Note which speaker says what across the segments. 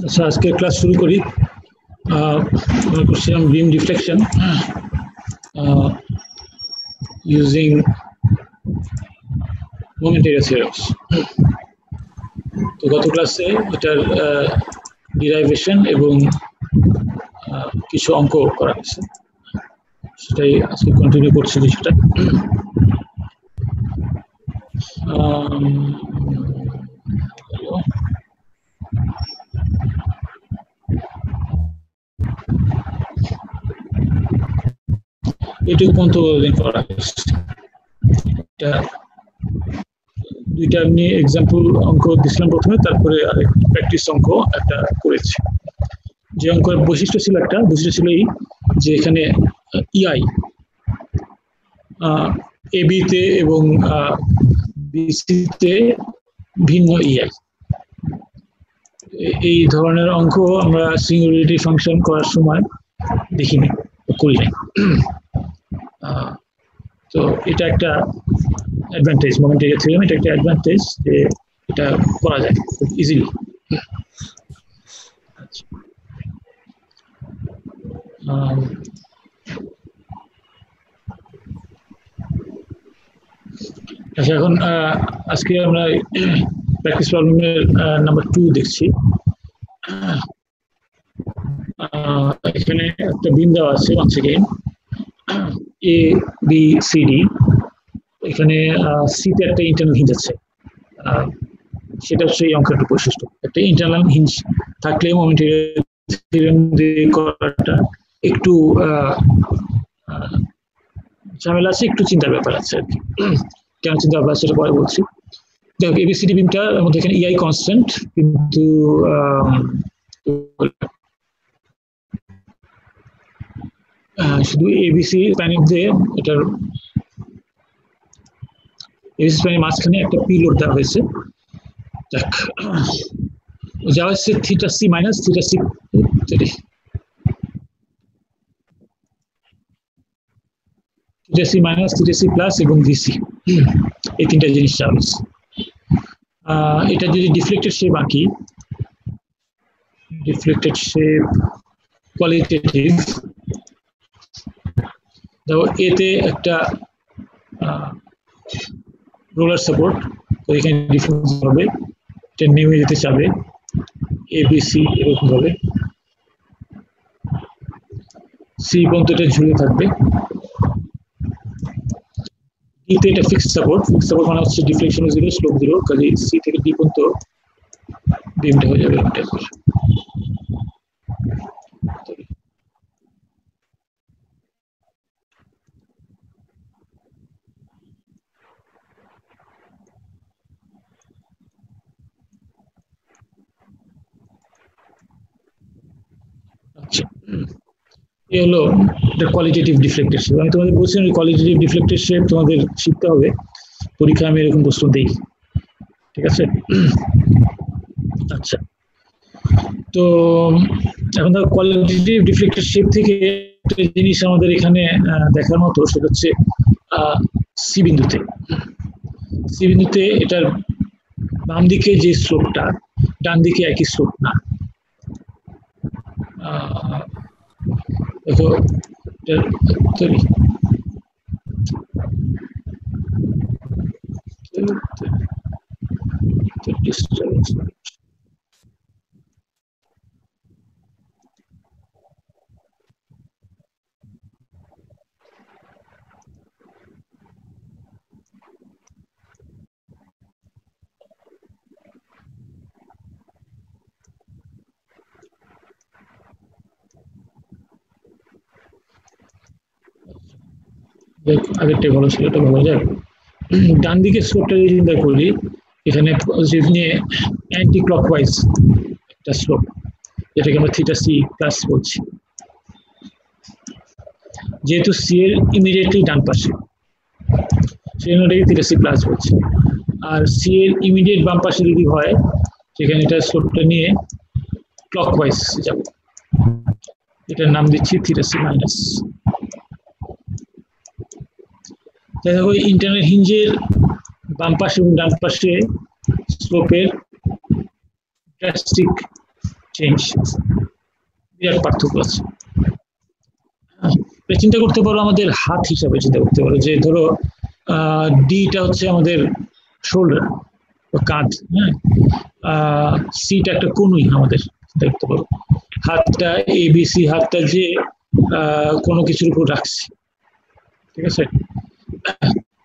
Speaker 1: আচ্ছা, আজকে ক্লাস শুরু করি। করছিলাম বিম ডিফ্লেকশন ইউজিং মোমেন্টারি থিওরেমস। তো গত ক্লাসে এটার ডিরাইভেশন এবং কিছু অঙ্ক করা হয়েছে, সেটাই আজকে কন্টিনিউ করছি সেটা। এটুকু পর্যন্ত করা হয়েছে। দুইটা এমনি এক্সাম্পল অঙ্ক দিছিলাম প্রথমে, তারপরে আরেক প্র্যাকটিস অঙ্ক একটা করেছি। যে অঙ্কের বৈশিষ্ট্য ছিল এই যে এখানে ইআই এবিতে এবং বিসিতে ভিন্ন ইআই। এই ধরনের অঙ্ক আমরা সিঙ্গুলারিটি ফাংশন করার সময় দেখিনি, করি নাই। তো এটা একটা অ্যাডভান্টেজ, মোমেন্টারি থিওরেম এটা একটা অ্যাডভান্টেজ যে এটা করা যায় খুব ইজিলি। আচ্ছা, এখন আজকে আমরা প্র্যাকটিস প্রবলেমের নাম্বার 2 দেখছি। এখানে একটা বিম দেওয়া আছে, once again A B C D. এখানে সিতে একটা ইন্টারনাল হিঞ্জ আছে, সেটা হচ্ছে এই অঙ্কের একটা বৈশিষ্ট্য। একটা ইন্টারনাল হিঞ্জ থাকলে মোমেন্টারি থিওরেম দিয়ে করাটা একটু ঝামেলা আছে, একটু চিন্তার ব্যাপার আছে আর কি। কেন চিন্তা ব্যাপার সেটা পরে বলছি। যাই হোক, এবিসিডি বিমটার মধ্যে এখানে ইআই কনস্ট্যান্ট, কিন্তু শুধু এবিসি স্প্যানের মধ্যে এটার এবিসি স্প্যানের মাঝখানে একটা পি লোড দেওয়া হয়েছে। দেখ, যাওয়া হচ্ছে theta C minus theta C, theta C minus theta C plus এবং ভিসি, এই তিনটা জিনিস যাওয়া হয়েছে। এটা যদি ডিফ্লেক্টেড শেপ আঁকি, ডিফ্লেক্টেড শেপ কোয়ালিটেটিভ, দেখো এতে একটা রোলার সাপোর্ট, তো এখানে ডিফারেন্স হবে, এটা নেমে যেতে চাবে এবিসি এরকম ভাবে, সি পর্যন্ত এটা ঝুলে থাকবে। ডিতে এটা ফিক্সড সাপোর্ট মানে হচ্ছে ডিফ্লেকশন 0, স্লোপ 0, কাজে সি থেকে ডি পর্যন্ত বিমটা হয়ে যাবে এটা। আচ্ছা, এই হলো কোয়ালিটেটিভ ডিফ্লেক্টেড শেপ। আমি তোমাদের বলছিলাম কোয়ালিটেটিভ ডিফ্লেক্টেড শেপ তোমাদের শিখতে হবে, পরীক্ষায় আমি এরকম প্রশ্ন দিই, ঠিক আছে? আচ্ছা, তো এখন ধরো কোয়ালিটেটিভ ডিফ্লেক্টেড শেপ থেকে একটা জিনিস আমাদের এখানে দেখার মতো, সেটা হচ্ছে সি বিন্দুতে এটার বাম দিকে যে স্লোপটা, ডান দিকে একই স্লোপ না। দেখো ডিস্টার্বেন্স আগেরটাই ভালো ছিল, এটা ভালো যায়। ডান দিকের স্লোপটা যদি চিন্তা করি, এখানে পজিটিভ নিয়ে অ্যান্টি ক্লকওয়াইজ একটা স্লোপ, যেটাকে আমরা থিটা সি প্লাস বলছি, যেহেতু সি এর ইমিডিয়েটলি ডান পাশে, সেই জন্য এটাকে থিটা সি প্লাস বলছি। আর সি এর ইমিডিয়েট বাম পাশে যদি হয়, সেখানে এটা স্লোপটা নিয়ে ক্লকওয়াইজ যাবে, এটার নাম দিচ্ছি থিটা সি মাইনাস। দেখো ইন্টারনাল হিঞ্জের বাম পাশে এবং ডান পাশে স্লোপের ড্রাস্টিক চেঞ্জ, বিরাট পার্থক্য আছে। চিন্তা করতে পারো আমাদের হাত হিসাবে, চিন্তা করতে পারো যে ধরো ডিটা হচ্ছে আমাদের শোল্ডার বা কাঁধ, হ্যাঁ, সিটা একটা কনুই আমাদের, দেখতে পারো হাতটা এবিসি, হাতটা যে কোনো কিছুর উপর রাখছি, ঠিক আছে,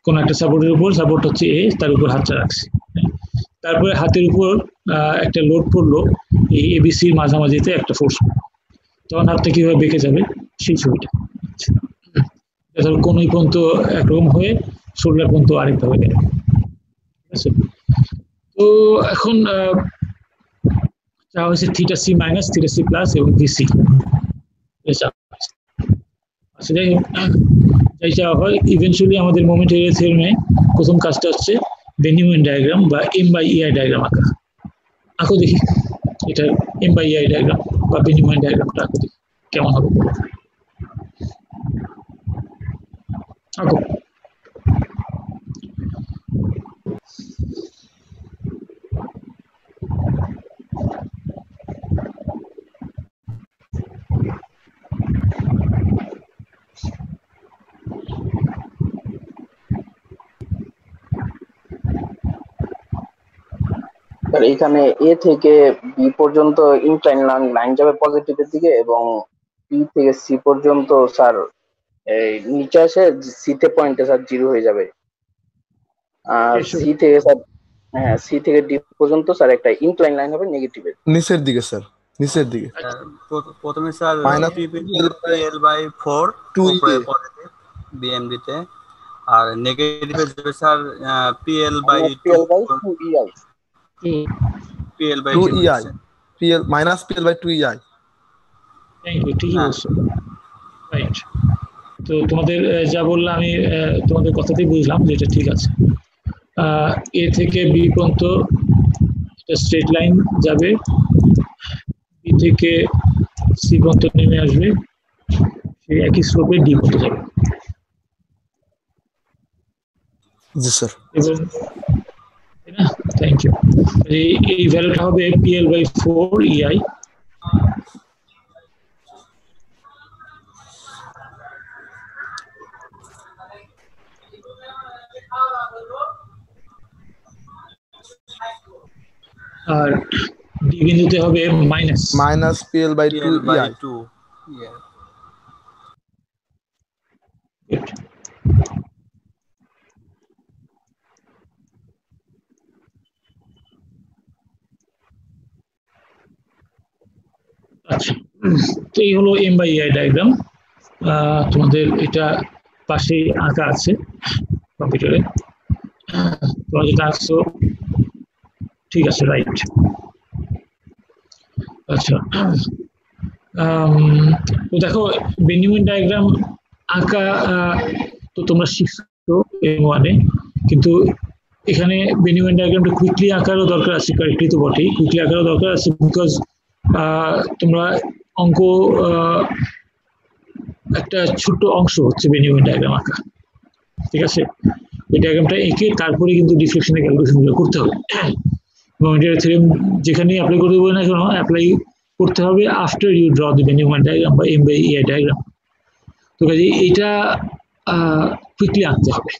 Speaker 1: কোন একটা সাপোর্টের উপর, সাপোর্ট হচ্ছে এ, তার উপর হাতটা রাখছি, তারপরে হাতের উপর একটা লোড পড়লো এই এবিসির মাঝামাঝিতে একটা ফোর্স, তখন হাতটা কিভাবে বেঁকে যাবে সেই ছবিটা। ধরো কোনই পর্যন্ত একরকম হয়ে শোল্ডার পর্যন্ত আরেকভাবে গেল, ঠিক আছে। তো এখন চাওয়া হয়েছে theta C minus, theta C plus এবং ভিসি, আচ্ছা যাই হোক, যাই চাওয়া হয়, ইভেন্চুয়ালি আমাদের মোমেন্ট এরিয়া থিওরেমে প্রথম কাজটা হচ্ছে বেনিউমেন ডায়াগ্রাম বা এম বাই ইআই ডায়াগ্রাম আঁকা। আঁকো দেখি এটা এম বাই ইআই ডায়াগ্রাম বা বেনিউমেন ডায়াগ্রামটা আঁকো দেখি কেমন হবে, আঁকো।
Speaker 2: এখানে এ থেকে বি পর্যন্ত ইনক্লাইন লাইন যাবে পজিটিভের দিকে, এবং বি থেকে সি পর্যন্ত স্যার এই নিচে আসে সি তে পয়েন্টে স্যার 0 হয়ে যাবে। আর সি থেকে স্যার, হ্যাঁ, সি থেকে ডি পর্যন্ত স্যার একটা ইনক্লাইন লাইন হবে নেগেটিভের
Speaker 3: নিচের দিকে স্যার, নিচের দিকে।
Speaker 4: প্রথমে স্যার PL/4 উপরে পজিটিভ বিএমডি তে, আর নেগেটিভে যাবে sir PL/2
Speaker 2: EI,
Speaker 4: PL/2
Speaker 3: EI, PL minus PL/2 EI।
Speaker 1: ঠিকই বলছো, রাইট। তো তোমাদের যা বললাম আমি তোমাদের কথাতেই বুঝলাম যে এটা ঠিক আছে। এ থেকে বি পর্যন্ত একটা স্ট্রেট লাইন যাবে, বি থেকে সি পর্যন্ত নেমে আসবে, সেই একই স্লোপে ডি পর্যন্ত যাবে।
Speaker 3: জি স্যার।
Speaker 1: এবং থ্যাংক ইউ। এই ভ্যালুটা হবে PL/4 EI। আর ডি বিন্দুতে হবে মাইনাস
Speaker 3: PL/2 EI।
Speaker 1: আচ্ছা, তো এই হলো এম বাই ইআই ডায়াগ্রাম। তোমাদের এটা পাশে আঁকা আছে কম্পিউটারে, তোমরা যেটা আঁকছো ঠিক আছে, রাইট। আচ্ছা, তো দেখো বেনিউমেন ডায়াগ্রাম আঁকা তো তোমরা শিখছো M1-এ, কিন্তু এখানে বেনিউমেন ডায়াগ্রামটা কুইকলি আঁকারও দরকার আছে, কারেক্টলি তো বটেই, কুইকলি আঁকারও দরকার আছে, বিকজ তোমরা অঙ্ক একটা ছোট্ট অংশ হচ্ছে বেনিউমেন ডায়াগ্রাম আঁকা, ঠিক আছে। ওই ডায়াগ্রামটা এঁকে তারপরে কিন্তু ডিফ্লেকশনের ক্যালকুলেশনগুলো করতে হবে। মোমেন্টারি থিওরেম যেখানেই অ্যাপ্লাই করতে বলে না কেন, অ্যাপ্লাই করতে হবে আফটার ইউ ড্র দ্য বেনিউমেন ডায়াগ্রাম বা এম বাই ইআই ডায়াগ্রাম। তো কাজে এইটা কুইকলি আঁকতে হবে।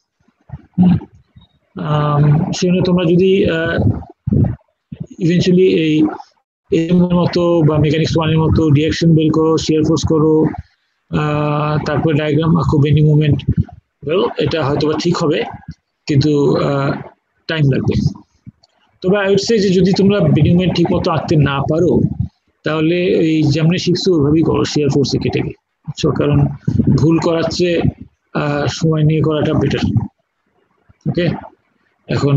Speaker 1: সেজন্য তোমরা যদি ইভেন্চুয়ালি এই এর মতো বা মেকানিক্স ওয়ানের মতো রিঅ্যাকশন বের করো, শিয়ার ফোর্স করো, তারপরে ডায়াগ্রাম আঁকো বেনি মুভমেন্ট, এটা হয়তো বা ঠিক হবে, কিন্তু টাইম লাগবে। তবে আই উড সে যে যদি তোমরা বেনি মুভমেন্ট ঠিক মতো আঁকতে না পারো, তাহলে এই যেমন শিখছো ওইভাবেই করো, শিয়ার ফোর্সে কেটে গিয়ে, কারণ ভুল করাচ্ছে সময় নিয়ে করাটা বেটার। ওকে, এখন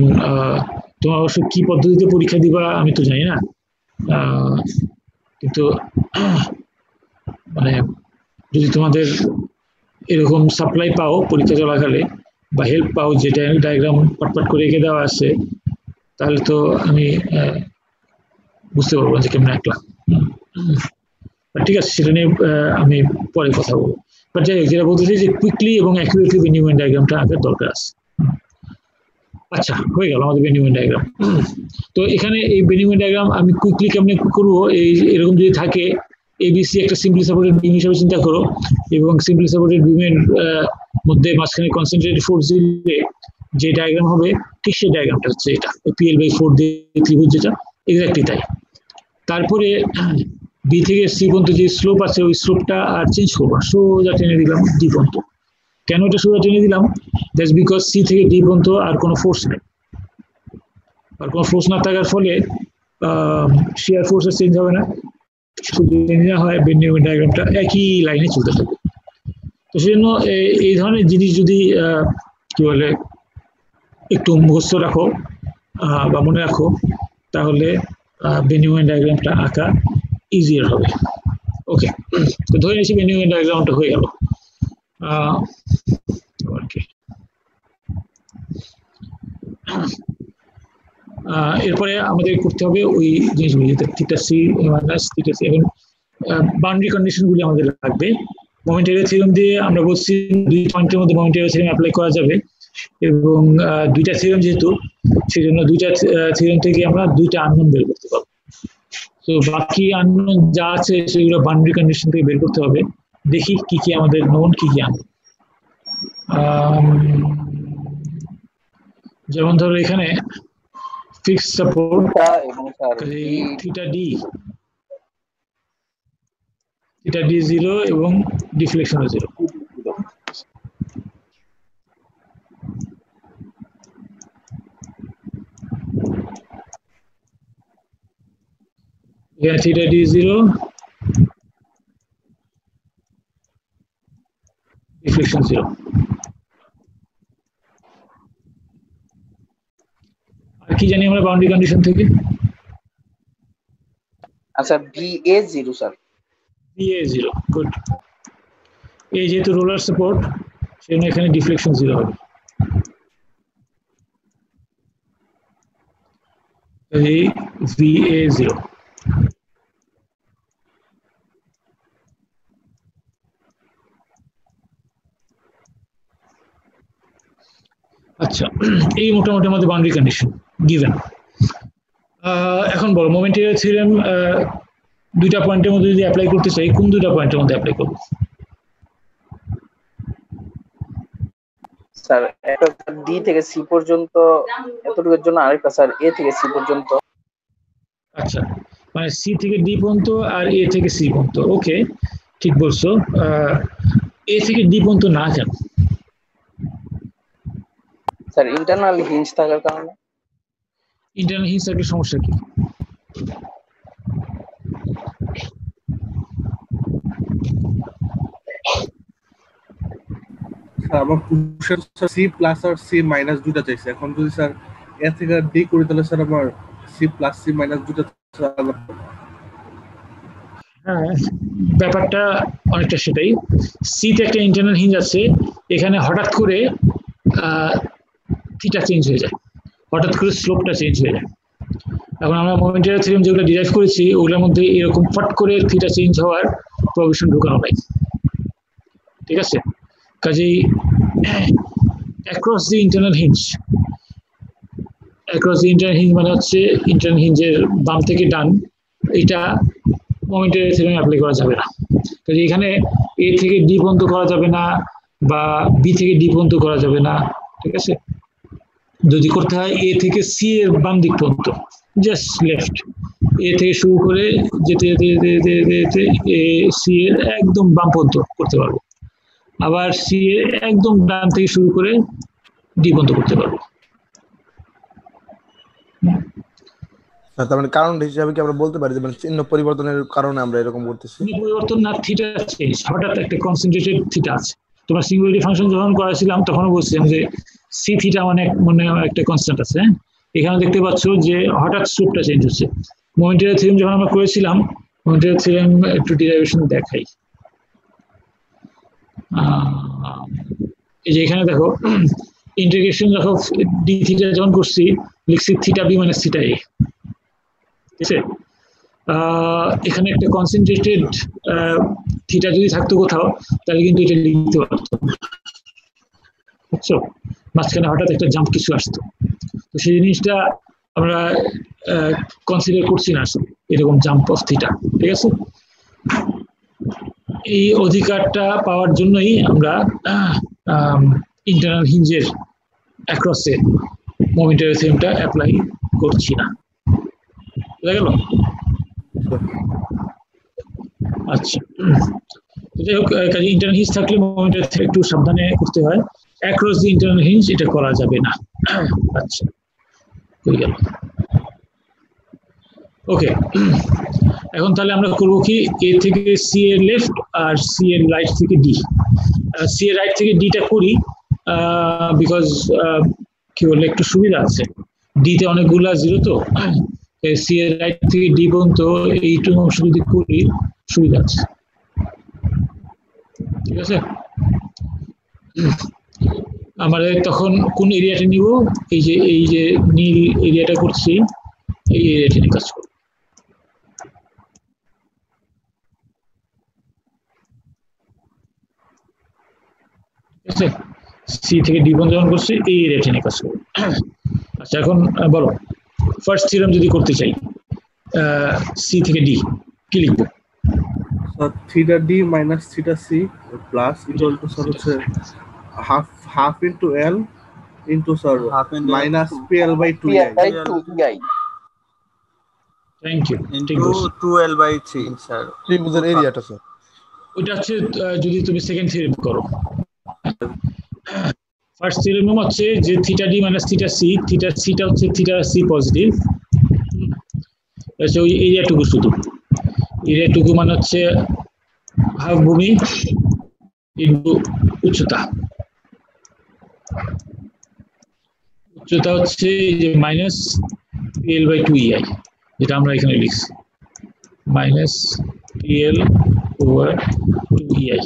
Speaker 1: তোমার অবশ্য কি পদ্ধতিতে পরীক্ষা দিবা আমি তো জানি না, কিন্তু মানে যদি তোমাদের এরকম সাপ্লাই পাও পরীক্ষা চলাকালে বা হেল্প পাও, যেটা ডায়াগ্রাম পাটপাট করে এঁকে দেওয়া আছে, তাহলে তো আমি বুঝতে পারবো যে কেমন একলা। ঠিক আছে, সেটা নিয়ে আমি পরে কথা বলবো। বাট যাই হোক, যেটা বলতেছি যে কুইকলি এবং অ্যাকুরেটলি বেনিউমেন ডায়াগ্রামটা আঁকার দরকার আছে। আচ্ছা, হয়ে গেল আমাদের বেনিউমেন ডায়াগ্রাম। তো এখানে এই বেনিউমেন ডায়াগ্রাম আমি কুইকলি কেমনে করবো, এই এরকম যদি থাকে এবিসি একটা সিম্পলি সাপোর্টেড বিম হিসাবে চিন্তা করো, এবং সিম্পলি সাপোর্টেড বিমের মধ্যে মাঝখানে কনসেন্ট্রেটেড ফোর্স দিলে যে ডায়াগ্রাম হবে, ঠিক সেই ডায়াগ্রামটা হচ্ছে এটা, PL/4 দিয়ে ত্রিভুজ, যেটা এক্স্যাক্টলি তাই। তারপরে বি থেকে সি পর্যন্ত যে স্লোপ আছে, ওই স্লোপটা আর চেঞ্জ করবো, সোজা টেনে দিলাম ডি পর্যন্ত। কেন এটা সোজা টেনে দিলাম? দ্যাটস বিকজ সি থেকে ডি পর্যন্ত আর কোনো ফোর্স নেই, আর কোনো ফোর্স না থাকার ফলে শিয়ার ফোর্সের চেঞ্জ হবে না, শুধু চেঞ্জ না হয় বেনিউমেন ডায়াগ্রামটা একই লাইনে চলতে থাকবে। তো সেজন্য এই ধরনের জিনিস যদি কি বলে একটু মুখস্থ রাখো বা মনে রাখো, তাহলে বেনিউমেন ডায়াগ্রামটা আঁকা ইজিয়ার হবে। ওকে, তো ধরে নিচ্ছি বেনিউমেন ডায়াগ্রামটা হয়ে গেল। এরপরে আমাদের করতে হবে ওই জিনিসগুলি, theta C minus theta C. এখন বাউন্ডারি কন্ডিশনগুলি আমাদের লাগবে। মোমেন্টারি থিওরেম দিয়ে আমরা বলছি দুই পয়েন্টের মধ্যে মোমেন্টারি থিওরেম অ্যাপ্লাই করা যাবে, এবং দুইটা থিওরেম যেহেতু, সেই জন্য দুইটা থিওরেম থেকে আমরা দুইটা আননোন বের করতে পারবো। তো বাকি আননোন যা আছে সেগুলো বাউন্ডারি কন্ডিশন থেকে বের করতে হবে। দেখি কি কি আমাদের নোন, কি কি আননোন। যেমন ধরো এখানে ফিক্সড সাপোর্ট থিটা ডি 0 এবং ডিফ্লেকশন 0। এখানে থিটা ডি 0, ডিফ্লেকশন 0। আর কি জানি আমরা বাউন্ডারি কন্ডিশন থেকে?
Speaker 2: আচ্ছা, BA0 স্যার।
Speaker 1: BA0, good. এই যেহেতু রোলার সাপোর্ট, সেজন্য এখানে ডিফ্লেকশন 0 হবে। এই VA0। আচ্ছা, এই মোটামুটি আমাদের বাউন্ডারি কন্ডিশন গিভেন। এখন বলো, মোমেন্টারি থিওরেম দুইটা পয়েন্টের মধ্যে যদি অ্যাপ্লাই করতে চাই, কোন দুইটা পয়েন্টের মধ্যে অ্যাপ্লাই করব?
Speaker 2: স্যার একটা ডি থেকে সি পর্যন্ত এতটুকুর জন্য, আরেকটা স্যার এ থেকে সি পর্যন্ত।
Speaker 1: আচ্ছা, মানে সি থেকে ডি পর্যন্ত আর এ থেকে সি পর্যন্ত। ওকে, ঠিক বলছো। এ থেকে ডি পর্যন্ত না কেন?
Speaker 2: স্যার ইন্টারনাল হিঞ্জ থাকার কারণে।
Speaker 1: ইন্টারনাল হিঞ্জ থাকলে সমস্যা কি?
Speaker 5: আমার কোশ্চেন স্যার সি প্লাস আর সি মাইনাস দুটো চাইছে। এখন যদি স্যার এ থেকে ডি করি, তাহলে স্যার আমার সি প্লাস সি মাইনাস দুটো।
Speaker 1: হ্যাঁ, ব্যাপারটা অনেকটা সেটাই। সিতে একটা ইন্টারনাল হিঞ্জ আছে, এখানে হঠাৎ করে থিটা চেঞ্জ হয়ে যায়, হঠাৎ করে স্লোপটা চেঞ্জ হয়ে যায়। এখন আমরা মোমেন্টারি থিওরেম যেগুলো ডিরাইভ করেছি, ওগুলোর মধ্যে এরকম ফট করে থিটা চেঞ্জ হওয়ার প্রভিশন ঢুকানো নাই। ঠিক আছে, কাজেই অ্যাক্রস দি ইন্টারনাল হিঞ্জ, অ্যাক্রস দি ইন্টারনাল হিঞ্জ মানে হচ্ছে ইন্টারনাল হিঞ্জের বাম থেকে ডান, এটা মোমেন্টারি থিওরেম অ্যাপ্লাই করা যাবে না। কাজে এখানে এ থেকে ডি পর্যন্ত করা যাবে না, বা বি থেকে ডি পর্যন্ত করা যাবে না। ঠিক আছে, যদি করতে হয় এ থেকে সি এর বাম দিক পর্যন্ত, জাস্ট লেফট, এ থেকে শুরু করে যেতে যেতে যেতে যেতে এ সি এর একদম বাম পর্যন্ত করতে পারবো, আবার সি এর একদম ডান থেকে শুরু করে ডি পর্যন্ত করতে পারবো।
Speaker 3: তার মানে কারণ হিসাবে কি আমরা বলতে পারি যে মানে চিহ্ন পরিবর্তনের কারণে আমরা এরকম করতেছি?
Speaker 1: পরিবর্তন না, থিটা চেঞ্জ, হঠাৎ একটা কনসেন্ট্রেটেড থিটা আছে, তোমার সিঙ্গুলারিটি ফাংশন যখন করেছিলাম তখনও বলছিলাম যে সি থিটা মানে একটা কনস্ট্যান্ট আছে। হ্যাঁ, এখানে দেখতে পাচ্ছ যে হঠাৎ স্লোপটা চেঞ্জ হচ্ছে। মোমেন্টারি থিওরেম যখন আমরা করেছিলাম, মোমেন্টারি থিওরেম একটু ডিরাইভেশন দেখাই। এই যে এখানে দেখো ইন্টিগ্রেশন দেখো ডি থিটা যখন করছি লিখছি থিটা বি মাইনাস থিটা এ, ঠিক আছে। এখানে একটা কনসেন্ট্রেটেড থিটা যদি থাকতো কোথাও তাহলে কিন্তু এটা লিখতে পারতো, বুঝছো। মাঝখানে হঠাৎ একটা জাম্প কিছু আসতো, তো সেই জিনিসটা আমরা কনসিডার করছি না আসলে, এরকম জাম্প অফ থিটা, ঠিক আছে। এই অধিকারটা পাওয়ার জন্যই আমরা ইন্টারনাল হিঞ্জের অ্যাক্রসে মোমেন্টারি থিওরেমটা অ্যাপ্লাই করছি না, বুঝা গেল? আচ্ছা, যাই হোক, কাজে ইন্টারনাল হিঞ্জ থাকলে মোমেন্টারি থিওরেম একটু সাবধানে করতে হয়, অ্যাক্রস দি ইন্টারনাল হিঞ্জ এটা করা যাবে না। আচ্ছা, হয়ে গেল। ওকে, এখন তাহলে আমরা করবো কি, এ থেকে সি এর লেফট আর সি এর রাইট থেকে ডি। সি এর রাইট থেকে ডিটা করি বিকজ কি বললে একটু সুবিধা আছে, ডিতে অনেকগুলা জিরো, তো সি এর রাইট থেকে ডি পর্যন্ত এইটুকু অংশ যদি করি সুবিধা আছে, ঠিক আছে। আমাদের তখন কোন এরিয়াটা নিব, এই যে নীল এরিয়াটা করছি, এই এরিয়াটা নিয়ে কাজ করব। সি থেকে ডি পর্যন্ত যখন করছি এই এরিয়াটা নিয়ে কাজ করব। আচ্ছা, এখন বলো ফার্স্ট থিওরেম যদি করতে চাই সি থেকে ডি কি লিখবো?
Speaker 5: Theta D minus theta C plus equal to sir হচ্ছে half into L into sir minus PL by 2i।
Speaker 1: Thank you.
Speaker 4: Into 2l/3 sir
Speaker 3: ত্রিভুজের এরিয়াটা স্যার।
Speaker 1: ওইটা হচ্ছে যদি তুমি সেকেন্ড থিওরেম করো। ফার্স্ট থিওরেম হচ্ছে যে theta D minus theta C, theta সিটা হচ্ছে থিটা সি পজিটিভ, ওই এরিয়াটুকু, শুধু এরিয়াটুকু মানে হচ্ছে হাফ ভূমি ইনটু উচ্চতা। উচ্চতা হচ্ছে যে মাইনাস পিএল বাই 2EI, যেটা আমরা এখানে লিখছি মাইনাস পিএল ওভার 2EI।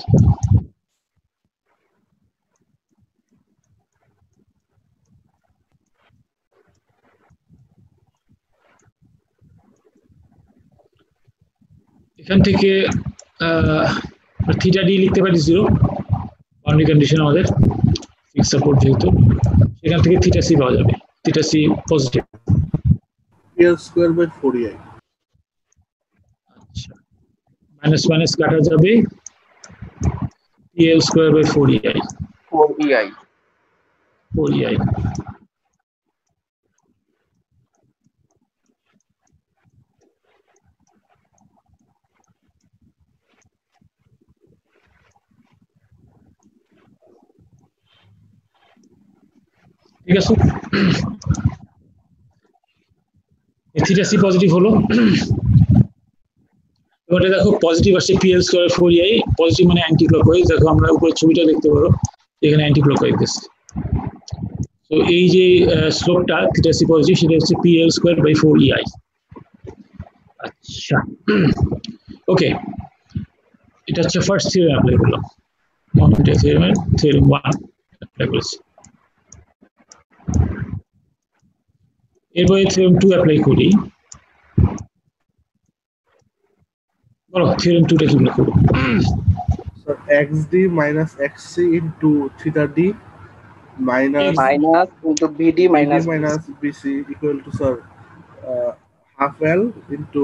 Speaker 1: এখান থেকে থিটা ডি লিখতে পারি 0, বাউন্ডারি কন্ডিশন আমাদের ফিক্স সাপোর্ট যেহেতু, এখান থেকে থিটা সি পাওয়া যাবে, theta C positive
Speaker 5: PL square by 4ei।
Speaker 1: আচ্ছা, মাইনাস মাইনাস কাটা যাবে, PL square by 4EI 4EI। ঠিক আছে, থিটা সি পজিটিভ হলো। এবারে দেখো পজিটিভ আসছে পিএল স্কয়ার 4EI, পজিটিভ মানে অ্যান্টি ক্লকওয়াইজ। দেখো আমরা উপরে ছবিটা দেখতে পারো, এখানে অ্যান্টি ক্লকওয়াইজ দিচ্ছে। তো এই যে স্লোপটা থিটা সি পজিটিভ, সেটা হচ্ছে পিএল স্কয়ার বাই 4EI। আচ্ছা, ওকে, এটা হচ্ছে ফার্স্ট থিওরেম অ্যাপ্লাই করলাম, মোমেন্টারি থিওরেমের থিওরেম 1 অ্যাপ্লাই করেছি। এরপরে থিওরেম 2 অ্যাপ্লাই করি। বলো থিওরেম 2টা কি করব?
Speaker 5: Sir xd minus xc into theta D minus
Speaker 2: into BD minus
Speaker 5: bc equal to sir half L into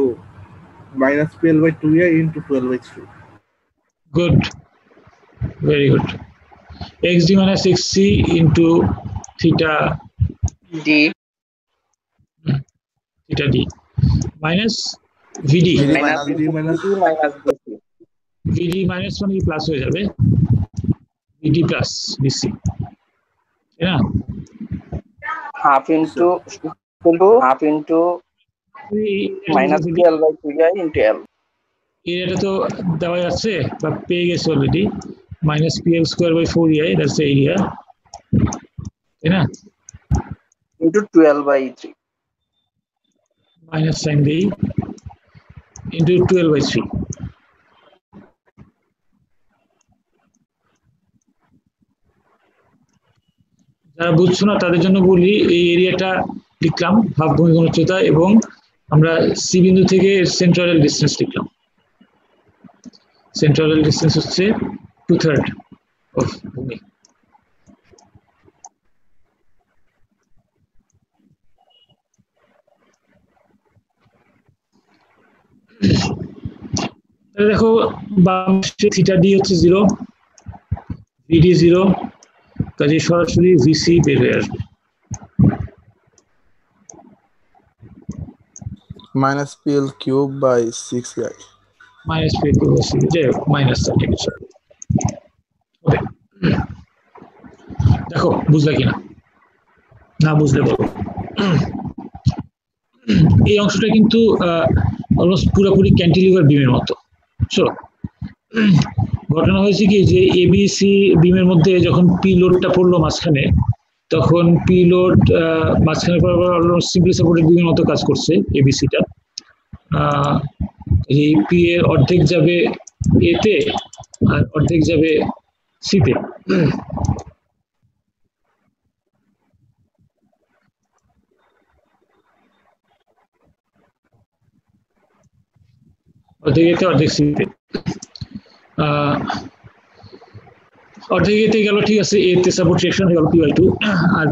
Speaker 5: minus PL by 2ei into 12/3।
Speaker 1: Good, very good. xd minus xc into theta d minus vd vd minus মানে কি plus হয়ে যাবে, vd plus bc, তাই না?
Speaker 2: Half into minus PL by 2i into L.
Speaker 1: এটা তো দেওয়া যাচ্ছে বা পেয়ে গেছে already, minus PL square by 4EI, that's the area.
Speaker 2: Into 12/3.
Speaker 1: Minus sign the into 12/3. যারা বুঝছো না তাদের জন্য বলি, এই এরিয়াটা লিখলাম হাফ ভূমি ঘনত্বতা, এবং আমরা সি বিন্দু থেকে সেন্ট্রাল ডিস্টেন্স লিখলাম। সেন্ট্রাল ডিস্টেন্স হচ্ছে 2/3 অফ ভূমি। দেখো বাম থিটা ডি হচ্ছে 0, ভিডি 0, কাজে সরাসরি ভিসি বের হয়ে আসবে।
Speaker 3: minus PL cube by 6EI.
Speaker 1: Minus P Q by 6, যাই হোক মাইনাস ঠিক আছে। ওকে, দেখো বুঝলে কিনা, না বুঝলে বলো। এই অংশটা কিন্তু অলমোস্ট পুরোপুরি ক্যান্টিলিভার বিমের মতো। চলো, ঘটনা হয়েছে কি যে এবিসি বিমের মধ্যে যখন পি লোডটা পড়লো মাঝখানে, তখন পি লোড মাঝখানে সিম্পলি সাপোর্টেড বিমের মতো কাজ করছে এবিসিটা। এই পি এর অর্ধেক যাবে এতে আর অর্ধেক যাবে সিতে। অর্ধেক এতে অর্ধেক সিতে, অর্ধেক এতে গেল, ঠিক আছে, এতে সাপোর্ট রিঅ্যাকশন হয়ে গেল PY2, আর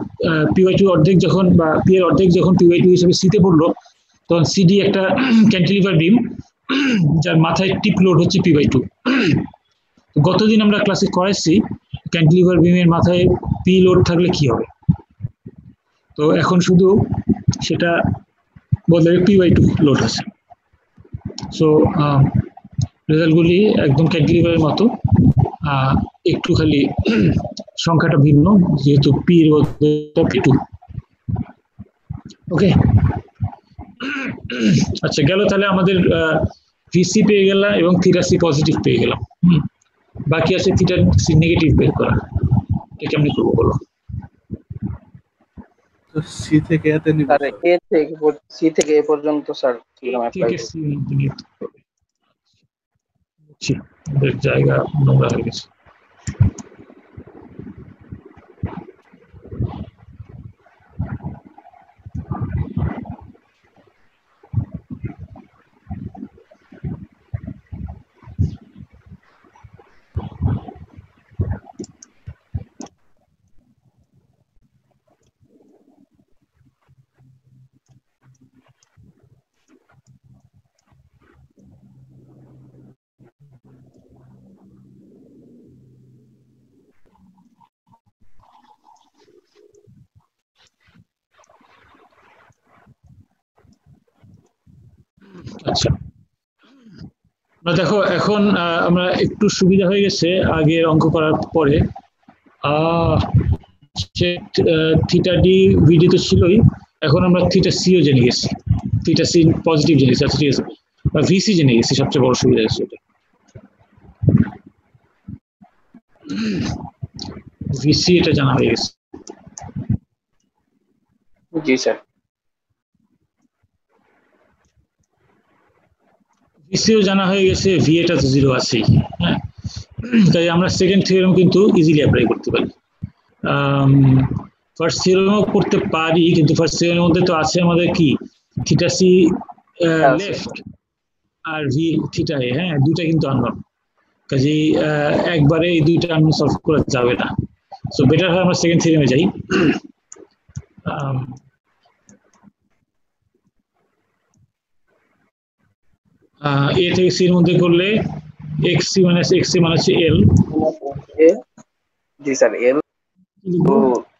Speaker 1: PY2 অর্ধেক যখন বা পি এর অর্ধেক যখন PY2 হিসেবে সিতে পড়লো, তখন সিডি একটা ক্যান্টিলিভার বিম যার মাথায় টিপ লোড হচ্ছে P/2। গতদিন আমরা ক্লাসে করাইছি ক্যান্টিলিভার বিমের মাথায় পি লোড থাকলে কি হবে, তো এখন শুধু সেটা বদলে P/2 লোড আছে। সো রেজাল্টগুলি একদম ক্যান্টিলিভারের মতো, একটু খালি সংখ্যাটা ভিন্ন, যেহেতু পি এর বদলে P2। ওকে, আচ্ছা গেল, তাহলে আমাদের ভিসি পেয়ে গেলাম এবং থিটা সি পজিটিভ পেয়ে গেলাম। বাকি আছে থিটা সি নেগেটিভ বের করা। এটা কেমনি করবো বলো?
Speaker 5: তো সি থেকে এতে নিব
Speaker 2: স্যার সি থেকে এ পর্যন্ত স্যার
Speaker 1: জায়গা নোংরা হয়ে গেছে। আচ্ছা, দেখো এখন আমরা একটু সুবিধা হয়ে গেছে আগের অঙ্ক করার পরে। থিটা ডি ভিডি তো ছিলই, এখন আমরা থিটা সিও জেনে গেছি, থিটা সি পজিটিভ জেনে গেছি। আচ্ছা ঠিক আছে, ভিসি জেনে গেছি, সবচেয়ে বড় সুবিধা হচ্ছে এটা। ভিসি এটা জানা হয়ে গেছে।
Speaker 2: জি স্যার।
Speaker 1: ভিসিও জানা হয়ে গেছে, ভি এটা তো 0 আছেই। হ্যাঁ, তাই আমরা সেকেন্ড থিওরেম কিন্তু ইজিলি অ্যাপ্লাই করতে পারি। ফার্স্ট থিওরেমও করতে পারি, কিন্তু ফার্স্ট থিওরেমের মধ্যে তো আছে আমাদের কি থিটা সি লেফট আর ভি থিটা এ, হ্যাঁ দুটা কিন্তু আননোন, কাজেই একবারে এই দুইটা আননোন সলভ করা যাবে না। সো বেটার হয় আমরা সেকেন্ড থিওরেমে যাই। এ থেকে সির মধ্যে করলে xc মাইনাস xc মানে হচ্ছে এল।
Speaker 2: জি স্যার, এল তো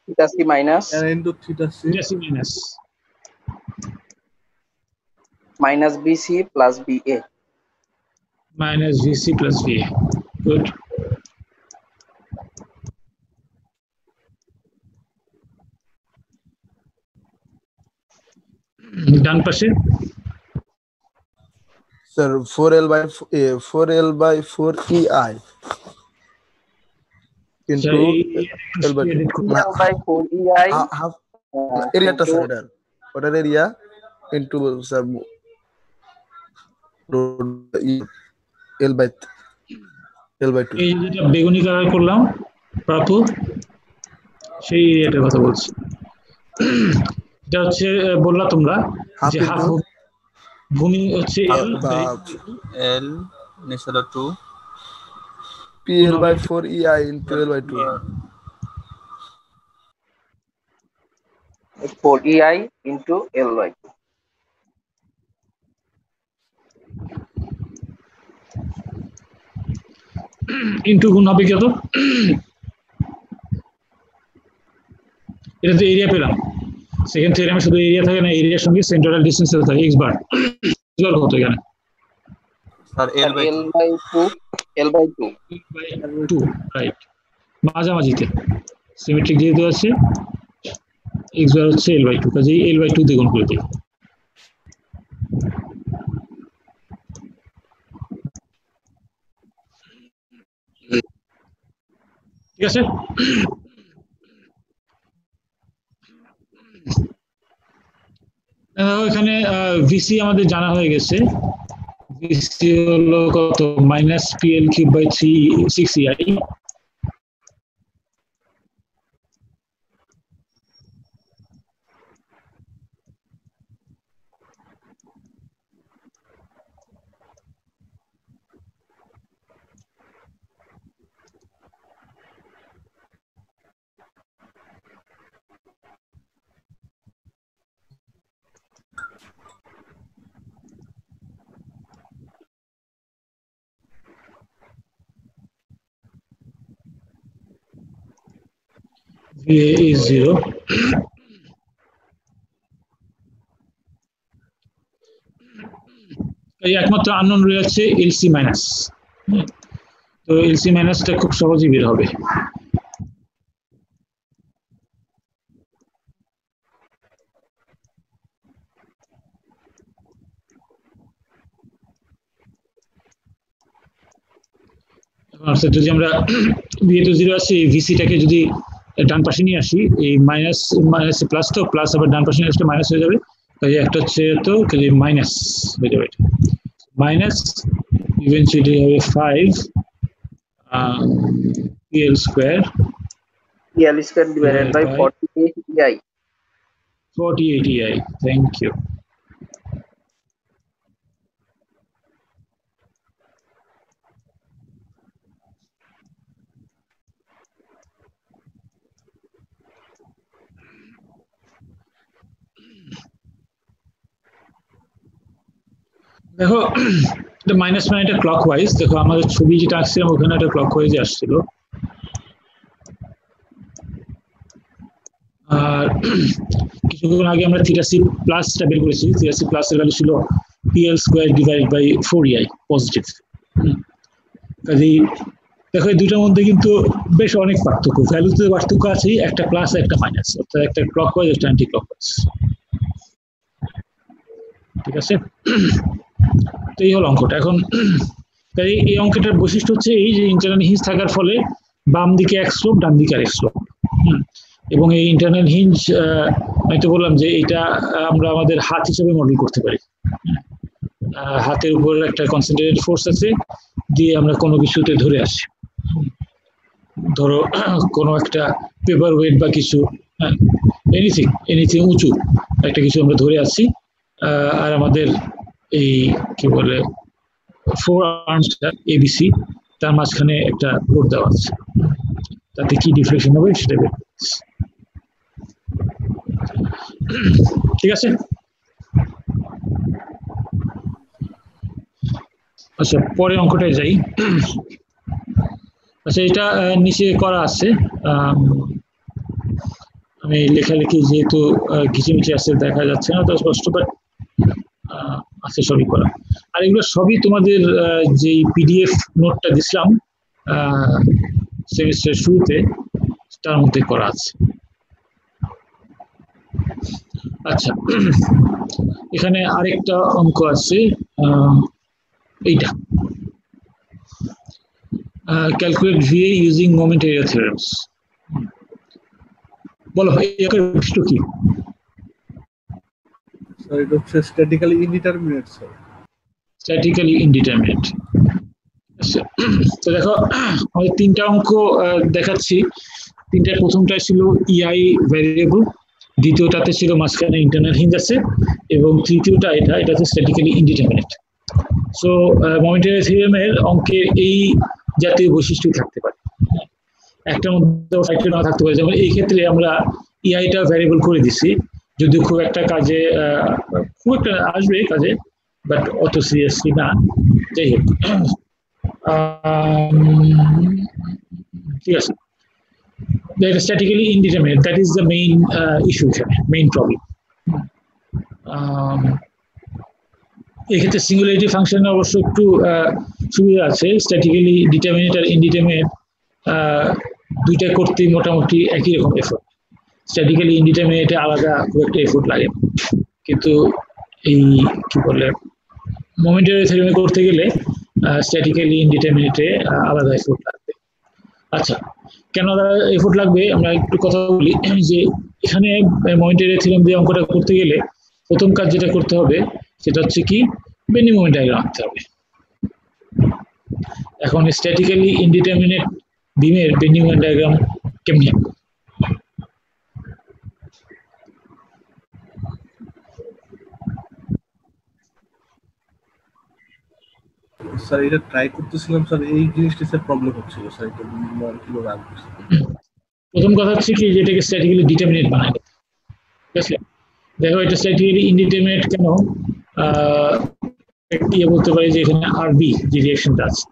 Speaker 2: theta C minus
Speaker 5: into theta C
Speaker 1: minus
Speaker 2: minus BC plus BA
Speaker 1: minus VC plus VA. Good. ডান পাশে
Speaker 3: Sir, 4L by 4EI. into L by 2
Speaker 2: PL by 4 EI
Speaker 3: half এরিয়াটা sir এটা ওটার area into sir L by 2
Speaker 1: এই যেটা বেগুনি colour করলাম প্রাপু সেই এরিয়াটার কথা বলছি। এটা হচ্ছে বললা তোমরা যে হাফ ভূমি হচ্ছে এল
Speaker 4: এল নিচে হলো 2
Speaker 3: PL by 4 EI into L by 2
Speaker 2: 4 EI into L by 2
Speaker 1: into গুণ হবে কত? এটা তো এরিয়া পেলাম, সেকেন্ড থিওরেমে শুধু এরিয়া থাকে না, এরিয়ার সঙ্গে সেন্ট্রাল ডিসটেন্স থাকে x বার। কত এখানে
Speaker 4: স্যার
Speaker 2: L by 2
Speaker 1: রাইট, মাঝামাঝিতে সিমেট্রিক যেহেতু আছে x বার হচ্ছে L by 2, কাজেই L by 2 দিয়ে গুণ করে দিই। ঠিক আছে, এখানে ভিসি আমাদের জানা হয়ে গেছে, ভিসি হলো কত minus PL cube by 6 EI। VA is 0। এই একমাত্র আননোন রয়ে যাচ্ছে LC মাইনাস, তো LC মাইনাসটা খুব সহজেই বের হবে। যদি আমরা VA তো 0 আছে, ভিসিটাকে যদি ডান পাশে নিয়ে আসি, এই মাইনাস মাইনাস প্লাস, তো প্লাস আবার ডান পাশে নিয়ে আসলে মাইনাস হয়ে যাবে, কাজে একটা হচ্ছে তো কাজে মাইনাস হয়ে যাবে, এটা মাইনাস ইভেন্চুয়ালি হবে 5 PL square
Speaker 2: divided by 48 EI
Speaker 1: 48 EI। Thank you. দেখো এটা মাইনাস মানে এটা ক্লকওয়াইজ, দেখো আমাদের ছবি যেটা আসছিলাম ওখানে একটা ক্লকওয়াইজে আসছিল, আর কিছুক্ষণ আগে আমরা থিটা সি প্লাসটা বের করেছি, থিটা সি প্লাসের ভ্যালু ছিল PL square divide by 4 EI positive. কাজেই দেখো এই দুইটার মধ্যে কিন্তু বেশ অনেক পার্থক্য, ভ্যালুতে পার্থক্য আছে, একটা প্লাস একটা মাইনাস, অর্থাৎ একটা ক্লকওয়াইজ একটা অ্যান্টি ক্লকওয়াইজ। ঠিক আছে, তো এই হলো অঙ্কটা। এখন এই অঙ্কটার বৈশিষ্ট্য হচ্ছে এই যে ইন্টারনাল হিঞ্জ থাকার ফলে বাম দিকে এক স্লোপ, ডান দিকে আরেক স্লোপ, এবং এই ইন্টারনাল হিঞ্জ আমি তো বললাম যে এটা আমরা আমাদের হাত হিসেবে মডেল করতে পারি। হাতের উপর একটা কনসেন্ট্রেটেড ফোর্স আছে, দিয়ে আমরা কোনো কিছুতে ধরে আসি, ধরো কোনো একটা পেপার ওয়েট বা কিছু, এনিথিং উঁচু একটা কিছু আমরা ধরে আছি, আর আমাদের এই কি বলে 4 আর্মসটা ABC, তার মাঝখানে একটা লোড দেওয়া আছে, তাতে কি ডিফ্লেকশন হবে সেটা বের করছি। ঠিক আছে, আচ্ছা পরের অঙ্কটায় যাই। আচ্ছা এটা নিচে করা আছে, আমি লেখালেখি যেহেতু ঘিচিমিচি আছে দেখা যাচ্ছে না তো স্পষ্ট, বাট আছে সবই করা। আর এগুলো সবই তোমাদের যেই PDF নোটটা দিছিলাম সেমিস্টারের শুরুতে তার মধ্যে করা আছে। আচ্ছা এখানে আরেকটা অঙ্ক আছে, এইটা calculate VA using moment area theorems. বলো এর বৈশিষ্ট্য কি?
Speaker 5: স্যার এটা হচ্ছে statically indeterminate sir.
Speaker 1: Statically indeterminate. আচ্ছা, তো দেখো আমাদের তিনটা অঙ্ক দেখাচ্ছি। তিনটার প্রথমটা ছিল ইআই ভ্যারিয়েবল, দ্বিতীয়টাতে ছিল মাঝখানে ইন্টারনাল হিঞ্জ আছে, এবং তৃতীয়টা এটা হচ্ছে স্ট্যাটিক্যালি ইনডিটারমিনেট। সো মোমেন্টারি থিওরেমের অঙ্কের এই জাতীয় বৈশিষ্ট্য থাকতে পারে, একটার মধ্যে একটা না থাকতে পারে। যেমন এই ক্ষেত্রে আমরা ইআইটা ভ্যারিয়েবল করে দিচ্ছি, যদি খুব একটা কাজে খুব একটা আসবে কাজে, বাট অত সিরিয়াসলি না। যাই হোক, ঠিক আছে, statically indeterminate, that is the main issue, এখানে মেইন প্রবলেম। এক্ষেত্রে সিঙ্গুলারিটি ফাংশনের অবশ্য একটু সুবিধা আছে। স্ট্যাটিক্যালি ডিটারমিনেট আর ইনডিটারমিনেট দুইটা করতেই মোটামুটি একই রকম এফোর্ট। স্ট্যাটিক্যালি ইনডিটারমিনেটে আলাদা খুব একটা এফোর্ট লাগে, কিন্তু এই কি বলে মোমেন্টারি থিওরেমে করতে গেলে স্ট্যাটিক্যালি ইনডিটারমিনেটে আলাদা এফোর্ট লাগবে। আচ্ছা, কেন আলাদা এফোর্ট লাগবে আমরা একটু কথা বলি। যে এখানে মোমেন্টারি থিওরেম দিয়ে অঙ্কটা করতে গেলে প্রথম কাজ যেটা করতে হবে সেটা হচ্ছে কি, বেন্ডিং মোমেন্ট ডায়াগ্রাম আঁকতে হবে। এখন স্ট্যাটিক্যালি ইনডিটারমিনেট বিমের বেন্ডিং মোমেন্ট ডায়াগ্রাম কেমনি আঁকবো?
Speaker 5: স্যার এটা ট্রাই করতেছিলাম স্যার, এই জিনিসটা স্যার প্রবলেম হচ্ছিল স্যার, এটা কিভাবে আনবো?
Speaker 1: প্রথম কথা হচ্ছে কি, যেটাকে স্ট্যাটিক্যালি ডিটারমিনেট বানাই, ঠিক আছে? দেখো এটা স্ট্যাটিক্যালি ইনডিটারমিনেট কেন, ইয়ে বলতে পারি যে এখানে আরবি যে রিঅ্যাকশনটা আছে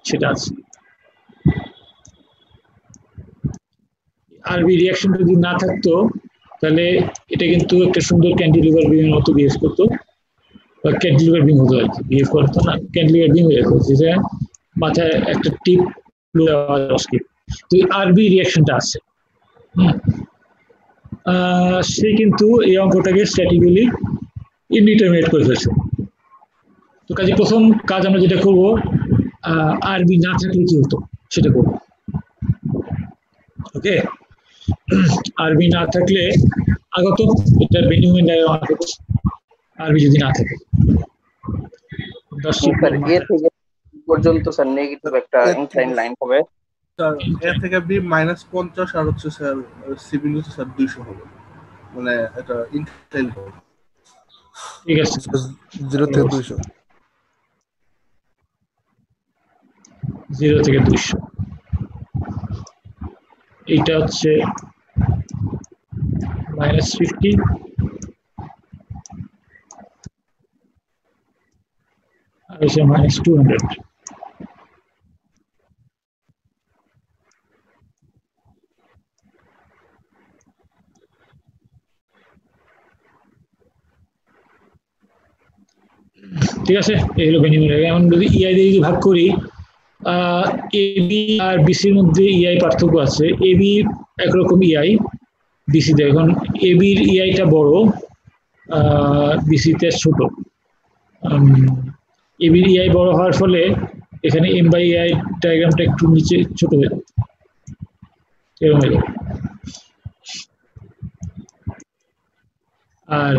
Speaker 1: সেটা আছে। আরবি রিঅ্যাকশন যদি না থাকতো তাহলে এটা কিন্তু একটা সুন্দর ক্যান্টিলিভার বিমের মতো বিহেভ করতো, বা ক্যান্টিলিভার বিম হতো আর কি, বিহেভ করতো না, ক্যান্টিলিভার বিম হয়ে যেত, যেটা মাথায় একটা টিপ তো আরবি রিঅ্যাকশনটা আছে। সে কিন্তু এই অঙ্কটাকে স্ট্যাটিক্যালি ইনডিটারমিনেট করে ফেলছে। তো কাজে প্রথম কাজ আমরা যেটা করবো, আরবি না থাকলে কি হতো সেটা করবো। ওকে, আরবি না থাকলে আগত এটা বেন্ডিং মোমেন্ট ডায়াগ্রাম আঁকবো, আরবি যদি না থাকে।
Speaker 2: স্যার এ থেকে পর্যন্ত স্যার নেগেটিভ একটা ইনক্লাইন লাইন হবে।
Speaker 5: স্যার এ থেকে বি -50 আর হচ্ছে স্যার সি বিন্দুতে স্যার 200 হবে, মানে এটা ইনক্লাইন হবে।
Speaker 1: ঠিক আছে,
Speaker 3: 0 থেকে 200,
Speaker 1: 0 থেকে 200, এইটা হচ্ছে -50 আর হচ্ছে -200। ঠিক আছে, এই হলো বেন্ডিং মোমেন্ট ডায়াগ্রাম। এখন যদি ইআই দিয়ে যদি ভাগ করি, এবি আর বিসির মধ্যে ইআই পার্থক্য আছে। এবি একরকম ইআই, বিসিতে এখন এবির ইআইটা বড়, বিসিতে ছোট। এবির ইআই বড় হওয়ার ফলে এখানে এম বাই ইআই ডায়াগ্রামটা একটু নিচে ছোট হয়ে যাবে, এরকম হয়ে যাবে। আর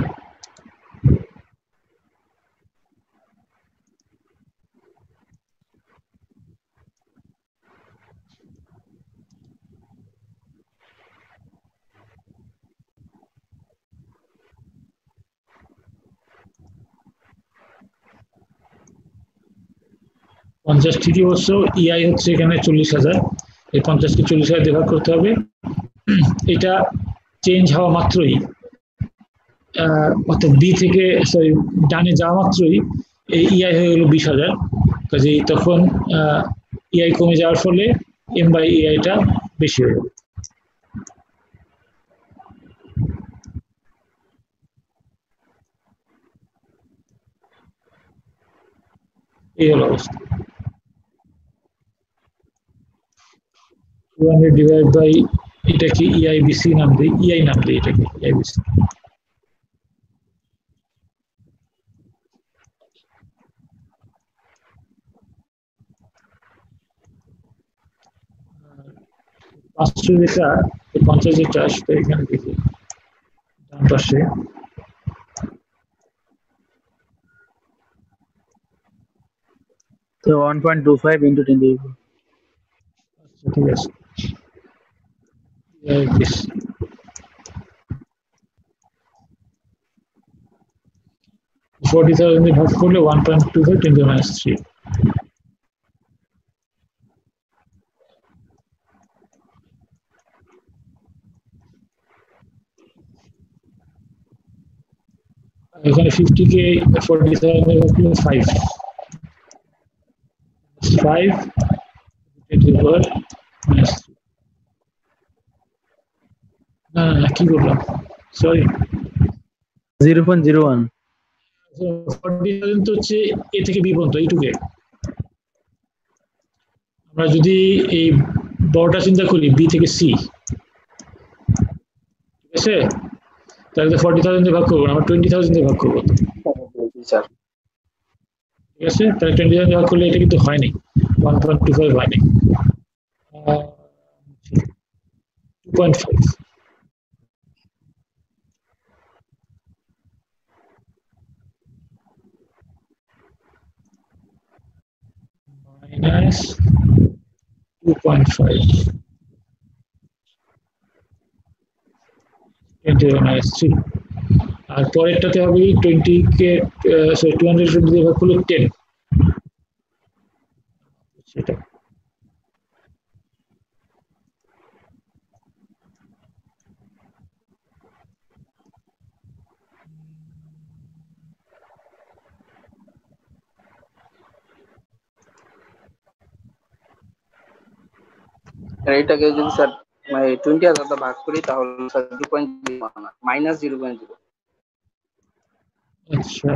Speaker 1: পঞ্চাশ ঠিকই অবশ্য, ইআই হচ্ছে এখানে 40,000, এই 50কে 40,000 দিয়ে ভাগ করতে হবে। এটা চেঞ্জ হওয়া মাত্রই, অর্থাৎ বি থেকে সরি ডানে যাওয়া মাত্রই এই ইআই হয়ে গেল 20,000। কাজেই তখন ইআই কমে যাওয়ার ফলে এম বাই ইআইটা বেশি হয়ে যাবে। এই হলো অবস্থা। 200 ডিভাইড বাই এটাকে ইআইবিসি নাম দিই, ইআই নাম দিই এটাকে ইআইবিসি। 500 যেটা 50 যেটা আসবে এখানে দেখি ডান পাশে
Speaker 6: So 1.25 into 10 to the power.
Speaker 1: ঠিক আছে like this 40,000 ভাগ করলে 1.25 10 to the minus 3 এখানে 50 কে 40,000 ভাগ করলে 5 10 to the power minus 3 না কি করলাম সরি
Speaker 6: 0.01.
Speaker 1: 40,000 তো হচ্ছে এ থেকে বি পর্যন্ত এইটুকে আমরা যদি এই বড়টা চিন্তা করি বি থেকে সি ঠিক আছে তাহলে 40,000 দিয়ে ভাগ করবো আমরা 20,000 দিয়ে ভাগ করবো
Speaker 2: স্যার
Speaker 1: ঠিক আছে তাহলে 20,000 দিয়ে ভাগ করলে এটা কিন্তু হয়নি 1.25 হয়নি 2.5 minus 2.5 into minus 3 আর পরেরটাতে হবে 20 কে সরি 220 দিয়ে ভাগ করলে 10 সেটা
Speaker 2: এটাকে যদি স্যার 20,000 ভাগ করি তাহলে স্যার 2.0 মাইনাস 0.0
Speaker 1: আচ্ছা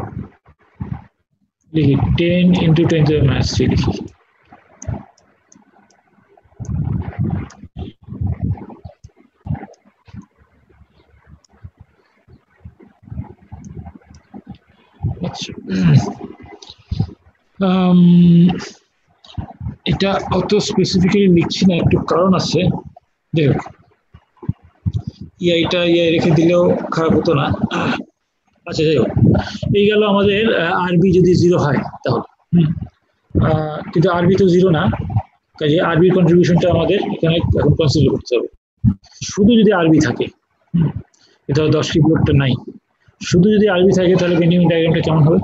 Speaker 1: লিখি 10 into 10 to the minus 3 লিখি আচ্ছা এটা অত স্পেসিফিক্যালি লিখছি না একটু কারণ আছে দেখো এটা রেখে দিলেও খারাপ হতো না আচ্ছা যাই হোক এই গেল আমাদের আরবি যদি 0 হয় তাহলে কিন্তু আরবি তো 0 না কাজে আরবির কন্ট্রিবিউশনটা আমাদের এখানে এখন কনসিডার করতে হবে শুধু যদি আরবি থাকে এটা 10 কিলোমিটারটা নাই শুধু যদি আরবি থাকে তাহলে বেনিয়ামিন ডায়াগ্রামটা কেমন হবে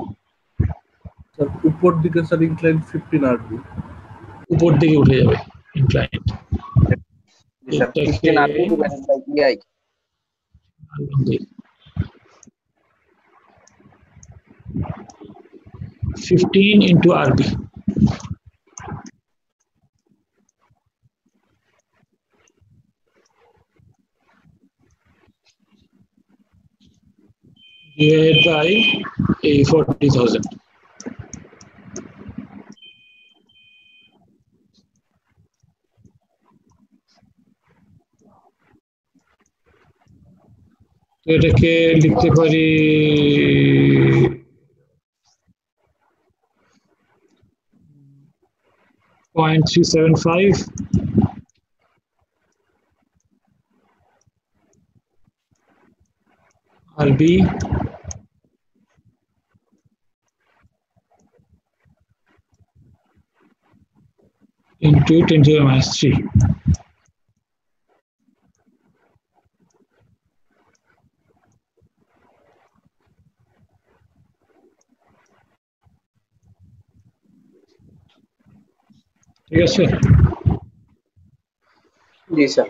Speaker 5: স্যার উপর দিকে স্যার ইনক্লাইন 15 আরবি
Speaker 1: উপর দিকে উঠে যাবে inclined
Speaker 2: sir 15 RB divided by EI
Speaker 1: 15 into RB divided by a 40,000 তো এটাকে লিখতে পারি 0.375 RB into 10 to the minus 3 ঠিক আছে
Speaker 2: জি স্যার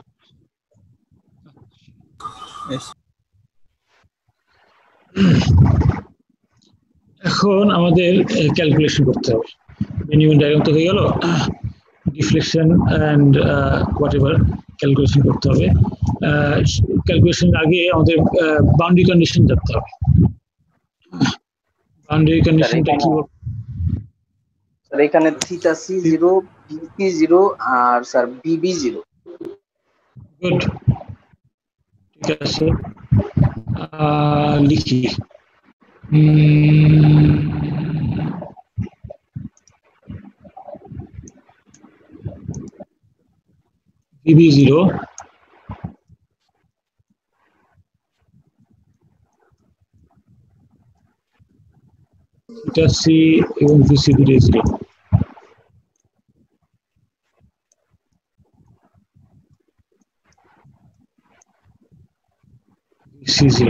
Speaker 1: এখন আমাদের ক্যালকুলেশন করতে হবে বেনিয়ামিন ডায়াগ্রাম তো হয়ে গেল ডিফ্লেকশন এন্ড হোয়াটএভার ক্যালকুলেশন করতে হবে ক্যালকুলেশনের আগে আমাদের বাউন্ডারি কন্ডিশন জানতে হবে বাউন্ডারি কন্ডিশনটা কি
Speaker 2: স্যার এখানে থিটা সি 0 বিপি 0 আর স্যার বিবি 0
Speaker 1: গুড ঠিক আছে লিখি VB0 theta C এবং VC দুটোই 0 VC0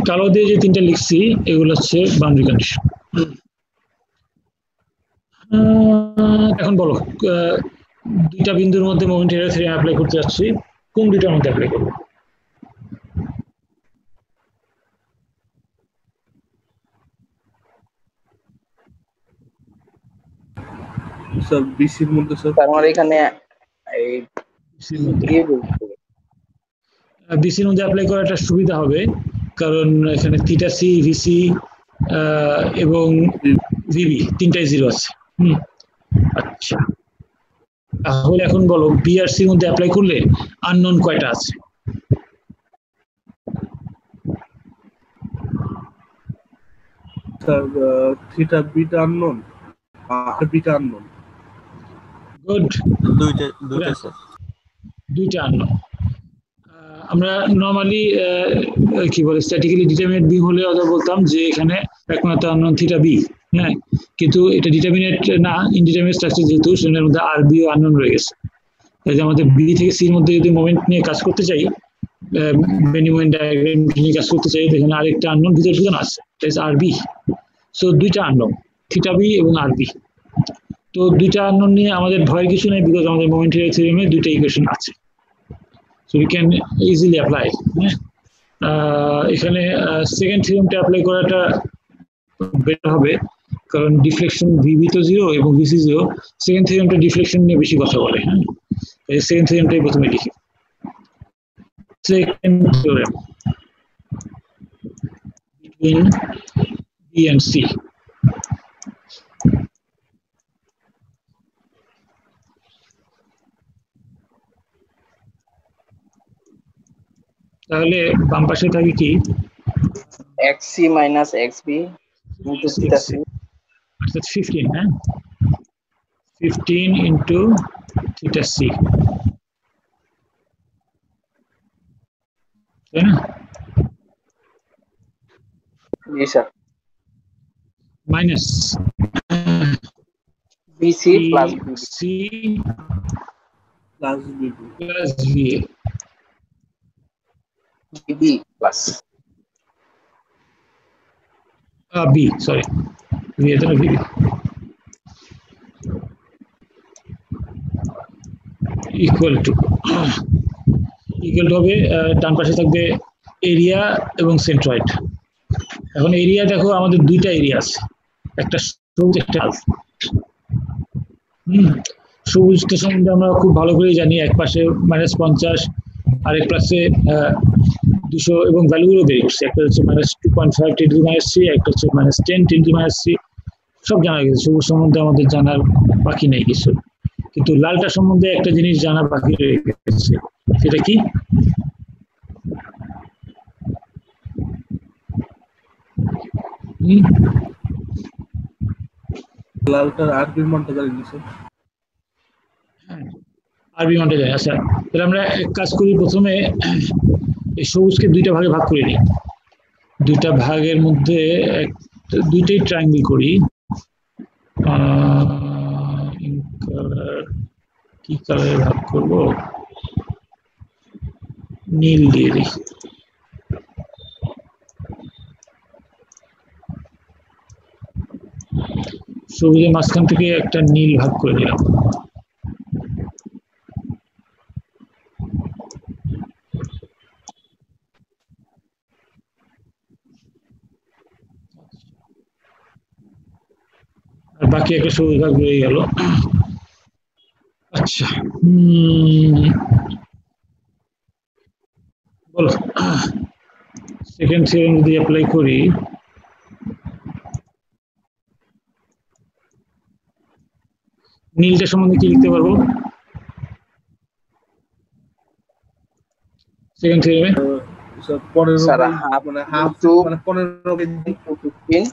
Speaker 1: কালো দিয়ে যে তিনটা লিখছি এগুলো হচ্ছে বাউন্ডারি কন্ডিশন। এখন বলো দুইটা বিন্দুর মধ্যে মোমেন্ট এরিয়া থিওরেম অ্যাপ্লাই করতে যাচ্ছি, কোন দুইটার মধ্যে অ্যাপ্লাই করব?
Speaker 5: স্যার বিসির মধ্যে স্যার
Speaker 2: আমার এখানে এই
Speaker 1: বিসির মধ্যে অ্যাপ্লাই করা একটা সুবিধা হবে, কারণ এখানে থিটা সি ভিসি এবং ভিবি তিনটাই 0 আছে। আচ্ছা, তাহলে এখন বলো বিআরসির মধ্যে অ্যাপ্লাই করলে আননোন কয়টা আছে?
Speaker 5: স্যার থিটা বিটা আননোন আর বিটা আননোন।
Speaker 1: গুড, দুইটা আননোন। আমরা নরমালি কি বলে স্ট্যাটিক্যালি ডিটারমিনেট বি হলে অথবা বলতাম যে এখানে একমাত্র আননোন থিটা বি, হ্যাঁ, কিন্তু এটা ডিটারমিনেট না, ইনডিটারমিনেট স্ট্রাকচার যেহেতু সেটার মধ্যে আর বিও আননোন রয়ে গেছে। তাই যে আমাদের বি থেকে সির মধ্যে যদি মোমেন্ট নিয়ে কাজ করতে চাই, বেনি মোমেন্ট ডায়াগ্রাম নিয়ে কাজ করতে চাই, এখানে আরেকটা আননোন ভিতরে ঢুকানো আছে, আর বি। সো দুইটা আননোন থিটা বি এবং আর বি। তো দুইটা আননোন নিয়ে আমাদের ভয়ের কিছু নেই, বিকজ আমাদের মোমেন্ট এরিয়া থিওরেমে দুইটা ইকুয়েশন আছে। So we can easily apply. এখানে সেকেন্ড থিওরেমটা অ্যাপ্লাই করাটা বেটার হবে, কারণ ডিফ্লেকশন ভিবি তো 0 এবং ভিসি 0। সেকেন্ড থিওরেমটা ডিফ্লেকশন নিয়ে বেশি কথা বলে। হ্যাঁ, সেকেন্ড থিওরেমটাই প্রথমে লিখি। Second theorem between B and C. তাহলে বাম পাশে থাকে কি
Speaker 2: xc minus xb into theta c,
Speaker 1: অর্থাৎ 15, হ্যাঁ, 15 into theta c, তাই না?
Speaker 2: জি sir,
Speaker 1: minus
Speaker 2: bc plus
Speaker 1: c
Speaker 5: plus BB
Speaker 1: plus va
Speaker 2: bb plus
Speaker 1: b, sorry, va তো না, vb equal to হবে ডান পাশে থাকবে এরিয়া এবং সেন্ট্রয়েড। এখন এরিয়া দেখো আমাদের দুইটা এরিয়া আছে, একটা সবুজ একটা লাল। সবুজটা সম্বন্ধে আমরা খুব ভালো করে জানি, এক পাশে -50, আরেক পাশে 200 এবং ভ্যালুগুলো বেড়ে উঠছে। একটা হচ্ছে -2.5 × 10⁻³ একটা হচ্ছে -10 × 10⁻³। সব জানা গেছে, সবুজ সম্বন্ধে আমাদের জানার বাকি নেই কিছু। কিন্তু লালটা সম্বন্ধে একটা জিনিস জানা বাকি রয়ে গেছে, সেটা কি?
Speaker 5: লালটার আরবির মানটা জানি না স্যার।
Speaker 1: আরবি মানটা জানি। আচ্ছা, তাহলে আমরা এক কাজ করি, প্রথমে এই সবুজকে দুইটা ভাগে ভাগ করে নিই। দুইটা ভাগের মধ্যে দুইটাই ট্রায়াঙ্গেল করি। কি কালারে ভাগ করব? নীল দিয়ে দিই। সবুজের মাঝখান থেকে একটা নীল ভাগ করে দিলাম। আর বাকি একটা সবুজ ভাগ রয়ে গেল। আচ্ছা, বলো সেকেন্ড থিওরেম যদি অ্যাপ্লাই করি, নীলটা সম্বন্ধে কি লিখতে পারবো সেকেন্ড থিওরেমে?
Speaker 5: স্যার 15
Speaker 2: স্যার
Speaker 5: বাই
Speaker 2: হাফ
Speaker 5: মানে হাফ
Speaker 2: ইনটু
Speaker 5: মানে 15 বাই
Speaker 2: 15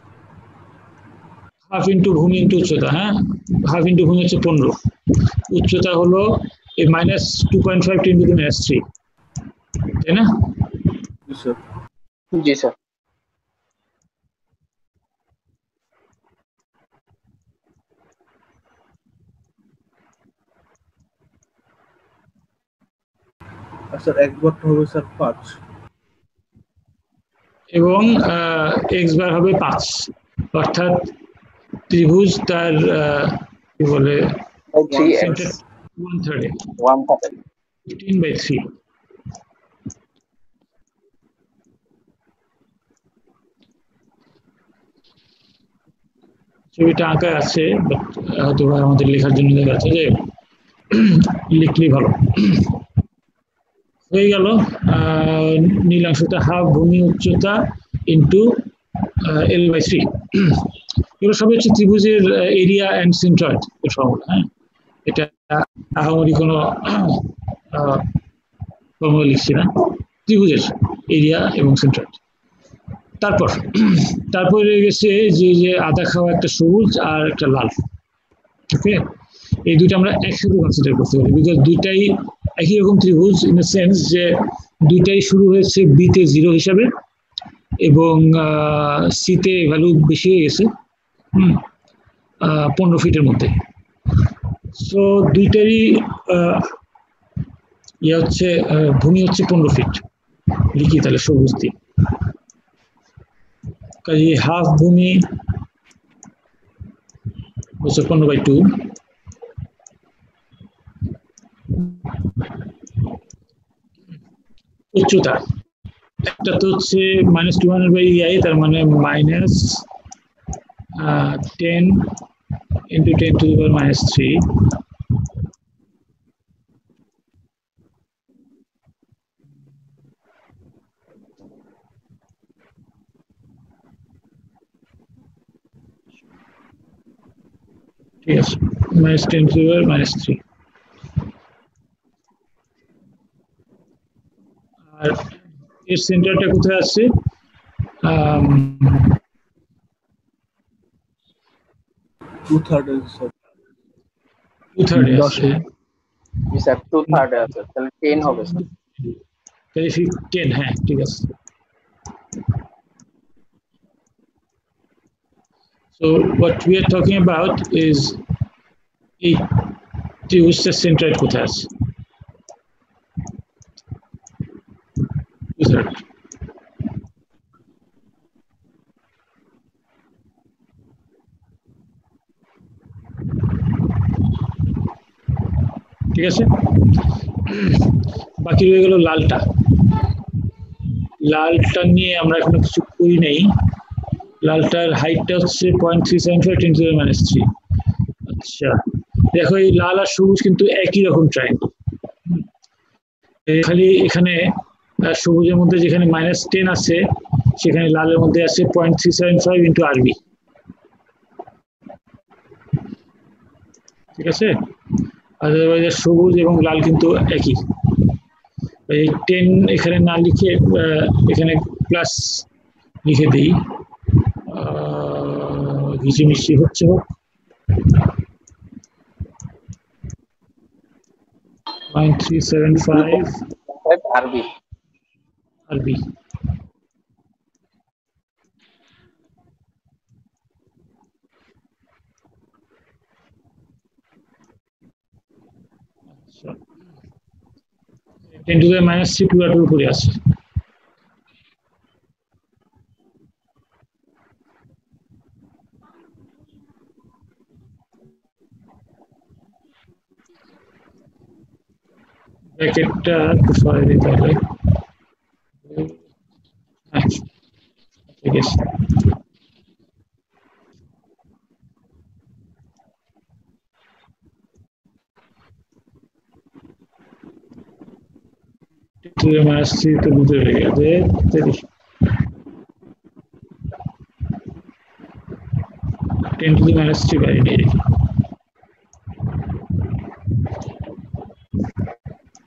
Speaker 1: হাফ ইন্টু ভূমি ইন্টু উচ্চতা, হ্যাঁ, হাফ ইন্টু ভূমি হচ্ছে 15, উচ্চতা হলো এই -2.5 × 10⁻³ তাই না?
Speaker 5: স্যার।
Speaker 2: জি স্যার।
Speaker 5: স্যার 1 বার হবে স্যার 5
Speaker 1: এবং এক্স বার হবে 5, অর্থাৎ ত্রিভুজ তার কি বলে
Speaker 2: 3x
Speaker 1: সেন্টার 1/3
Speaker 2: 1/3
Speaker 1: 15/3। ছবিটা আঁকা আছে, বাট হয়তো আমাদের লেখার জন্য দেখা যাচ্ছে যে লিখলেই ভালো। হয়ে গেল নীলাংশটা হাফ ভূমি উচ্চতা ইন্টু L/3। এগুলো সবই হচ্ছে ত্রিভুজের এরিয়া অ্যান্ড সেন্ট্রয়েড এর ফর্মুলা। হ্যাঁ, এটা আহামরি কোনো ফর্মুলা লিখছি না, ত্রিভুজের এরিয়া এবং সেন্ট্রয়েড। তারপর রয়ে গেছে যে আদা খাওয়া একটা সবুজ আর একটা লাল। ওকে, এই দুইটা আমরা একসাথে কনসিডার করতে পারি, বিকজ দুইটাই একই রকম ত্রিভুজ ইন দ্য সেন্স যে দুইটাই শুরু হয়েছে বিতে 0 হিসাবে এবং সিতে ভ্যালু বেশি হয়ে গেছে 15 ফিটের মধ্যে। সো দুইটারই হচ্ছে ভূমি হচ্ছে 15 ফিট, লিখি তাহলে সবুজ দিয়ে। কাজে হাফ ভূমি হচ্ছে 15/2, উচ্চতা একটা তো হচ্ছে -200/EI, তার মানে -10 × 10⁻³ ঠিক আছে, -10⁻³ আর এর সেন্টারটা কোথায় আছে?
Speaker 5: 2/3 স্যার
Speaker 1: 2/3 আছে।
Speaker 2: জি স্যার 2/3 আছে, তাহলে 10 হবে স্যার।
Speaker 1: তাহলে 10, হ্যাঁ ঠিক আছে। So what we are talking about is এই ত্রিভুজের সেন্ট্রয়েড কোথায় আছে? 2/3। ঠিক আছে, বাকি রয়ে গেল লালটা। লালটা নিয়ে আমরা এখনো কিছু করি নেই। লালটার হাইটটা হচ্ছে 0.375 × 10⁻³। আচ্ছা, দেখো এই লাল আর সবুজ কিন্তু একই রকম ট্রায়াঙ্গেল, খালি এখানে সবুজের মধ্যে যেখানে -10 আছে সেখানে লালের মধ্যে আছে 0.375 × RB। ঠিক আছে, আদারওয়াইজ সবুজ এবং লাল কিন্তু একই। এই 10 এখানে না লিখে এখানে প্লাস লিখে দিই, ঘিচিমিচি হচ্ছে হোক। 0.375
Speaker 2: RB
Speaker 1: RB। আচ্ছা, 10⁻³ পুরাটার উপরে আছে। ব্র্যাকেটটা একটু সরাই দিতে হবে। ঠিক আছে, -3 তো বুঝে হয়ে গেছে। 10⁻³ বাইরে নিয়ে রেখে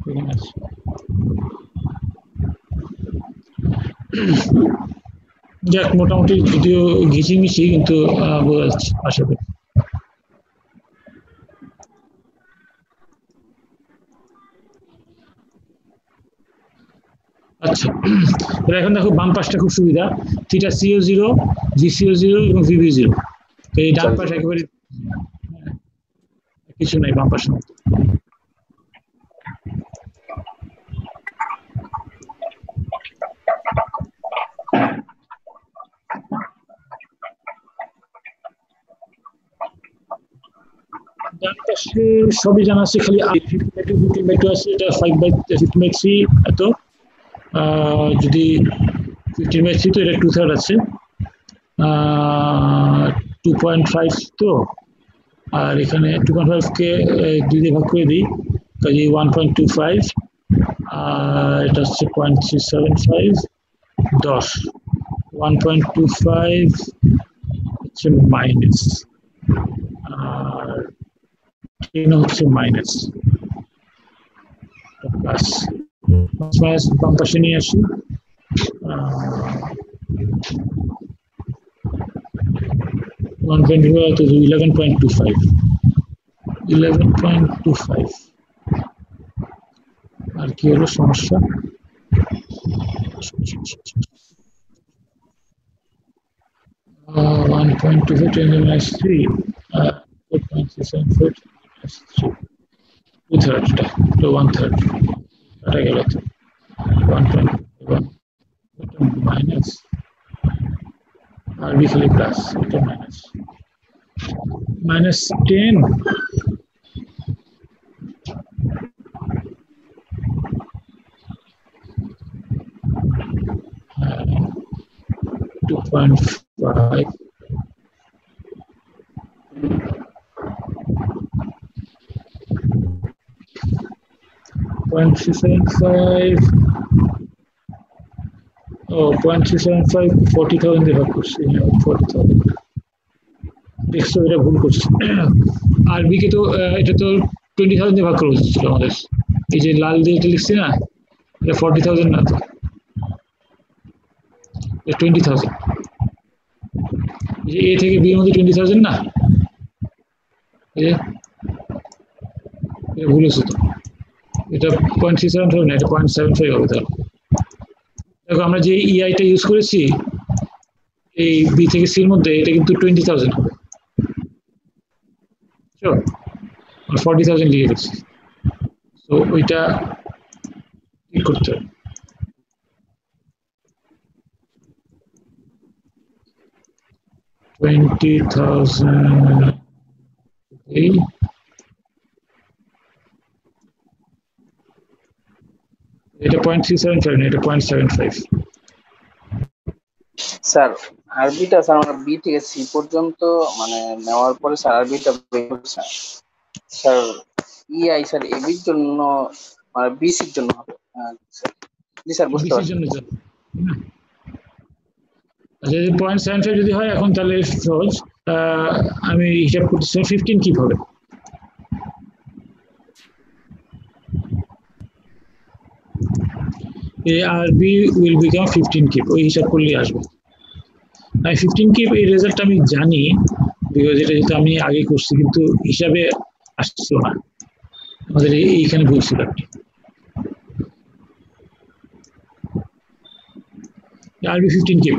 Speaker 1: এখানে আছে। যাক মোটামুটি যদিও ঘিচিমিচি কিন্তু বোঝা যাচ্ছে আশা করি। আচ্ছা, এখন দেখো বাম পাশটা খুব সুবিধা, থিটা সিও জিরো, ভিসিও জিরো এবং ভিবি জিরো। তো এই ডান পাশ একেবারে কিছু নাই বাম পাশের মধ্যে। ডান পাশে সবই জানা আছে, খালি 15/2 আছে, এটা 5/15/3 এত। যদি 15/3 তো এটা 2/3 আছে, 2.5 তো, আর এখানে 2.5 কে 2 দিয়ে ভাগ করে দিই, কাজে 1.25, আর এটা হচ্ছে 0.375, 10, 1.25 হচ্ছে মাইনাস, আর 10 হচ্ছে মাইনাস, প্লাস মাইনাস বাম পাশে নিয়ে আসি, 1.25 তো 11.25, 11.25। আর কি হলো সমস্যা? Uh, 1.25 10 to the minus 3, 4.374 minus 3, 2/3, তো 1/3 কাটা গেল, তো 1.1 মাইনাস, আর বি খালি প্লাস, এটা মাইনাস, -10, uh, 2.5, .375, oh 0.375 40,000 দিয়ে ভাগ করছি, 40,000 দেখছো, এটা ভুল করছি। আর বি কে তো এটা তো 20,000 দিয়ে ভাগ করা উচিত ছিল আমাদের, এই যে লাল দিয়ে এটা লিখছি না, এটা 40,000 না, তো 20,000, এ থেকে বি এর মধ্যে 20,000 না, এটা ভুল হচ্ছে তো, এটা 0.375 না, এটা 0.75 হবে। তাহলে দেখো আমরা যে ইআইটা ইউজ করেছি এই বি থেকে সির মধ্যে, এটা কিন্তু 20,000 হবে, 40,000 লিখে গেছি, তো ওইটা ঠিক করতে হবে। এটা 0.375 না, এটা 0.75।
Speaker 2: স্যার আরবিটা স্যার আমরা বি থেকে সি পর্যন্ত মানে নেওয়ার পরে স্যার আরবিটা স্যার ইআই স্যার এবির জন্য মানে বিসির জন্য হবে। জি স্যার বুঝতে পারছি।
Speaker 1: আচ্ছা, যদি 0.75 যদি হয় এখন, তাহলে সহজ, আমি হিসাব করতেছি 15 কি হবে, A আর B will become 15 কিপ, ওই হিসাব করলেই আসবে। 15 কিপ এই রেজাল্ট আমি জানি, বিকজ এটা যেহেতু আমি আগে করছি, কিন্তু হিসাবে আসছিল না, আমাদের এইখানে ভুল ছিল। আরবি 15 কিপ,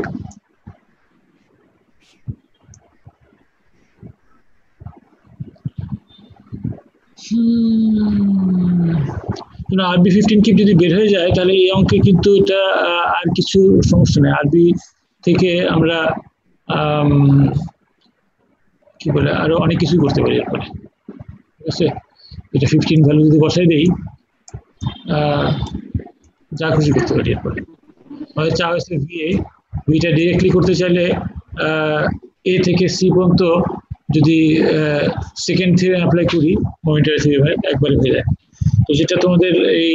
Speaker 1: আরবি 15 কিপ যদি বের হয়ে যায়, তাহলে এই অঙ্কে কিন্তু এটা আর কিছু সমস্যা নেই। আরবি থেকে আমরা কি বলে আরো অনেক কিছু করতে পারি এরপরে, ঠিক আছে। এটা 15 ভ্যালু যদি বসাই দেই, যা খুশি করতে পারি এরপরে। আমাদের চা হয়েছে ভিটা ডিরেক্টলি করতে চাইলে এ থেকে সি পর্যন্ত যদি সেকেন্ড থিওরেম অ্যাপ্লাই করি, মোমেন্টারি থিওরেম একবারে হয়ে যায়। তো যেটা তোমাদের এই